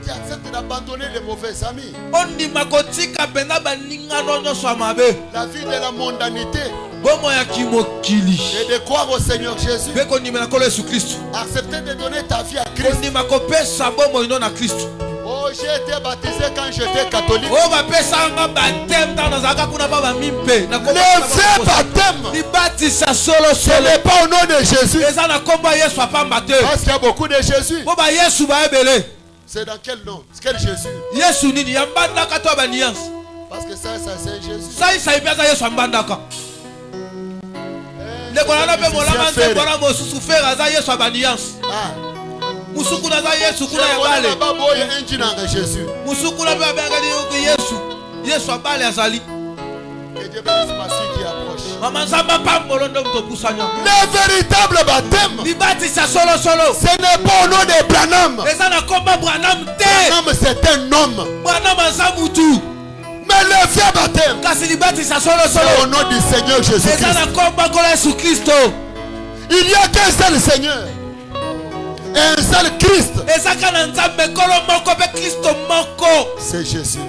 Tu acceptes d'abandonner les mauvais amis. La vie de la mondanité. Et de croire au Seigneur Jésus. Accepter de donner ta vie à Christ. Oh, j'ai été baptisé quand j'étais catholique. Le vrai baptême, ce n'est pas au nom de Jésus. Parce qu'il y a beaucoup de Jésus. C'est dans quel nom? Quel Jésus? Parce que ça c'est Jésus. Musukuna za Yesu kuna ya bale. Musukuna ba bengali Yesu. Yesu abale azali. Le véritable baptême, ce n'est pas au nom de Branham. Branham c'est un homme. Mais le vrai baptême, c'est au nom du Seigneur Jésus-Christ. Il n'y a qu'un seul Seigneur, un seul Christ. C'est Jésus.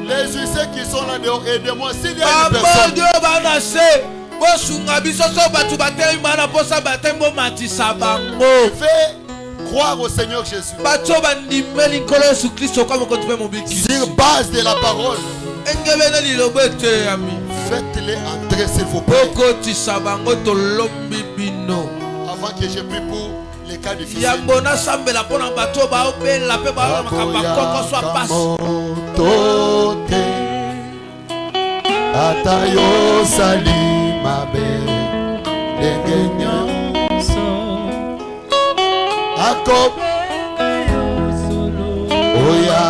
Les huissiers qui sont là dehors, aidez-moi. S'il y a une personne, fais croire au Seigneur Jésus sur base de la parole, faites-les entrer s'il vous plaît. Avant que je prie pour les cas difficiles. Atayo salima be Akop Oya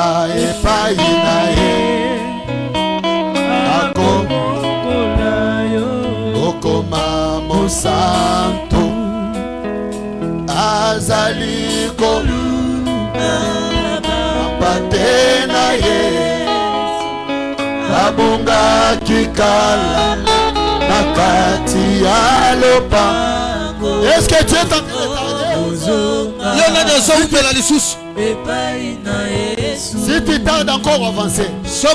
epainae Akop Okoma mosanto Azaliko Apatena ye Abunga kikala Nakati alopa. Est-ce que tu es en train de tarder? Si tu tardes encore avancer, qui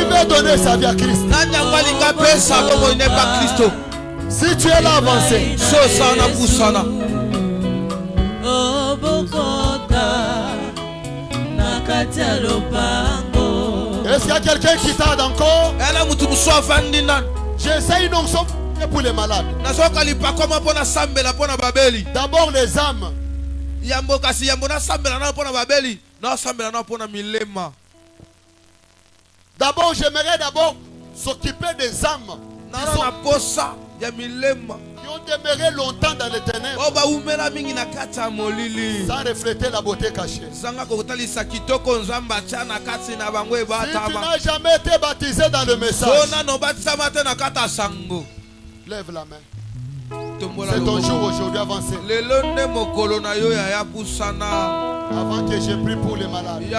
veut donner sa vie à Christ? Si tu es là avancé, est-ce qu'il y a quelqu'un qui tarde encore? J'essaye donc pour les malades. D'abord les âmes. D'abord j'aimerais s'occuper des âmes qui ont demeuré longtemps dans les ténèbres sans refléter la beauté cachée. Si tu n'as jamais été baptisé dans le message, lève la main. C'est ton jour aujourd'hui, avancez. Avant que je prie pour les malades. C'est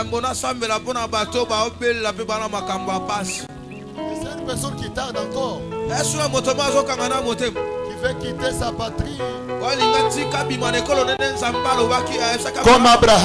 une personne qui tarde encore, qui veut quitter sa patrie comme Abraham.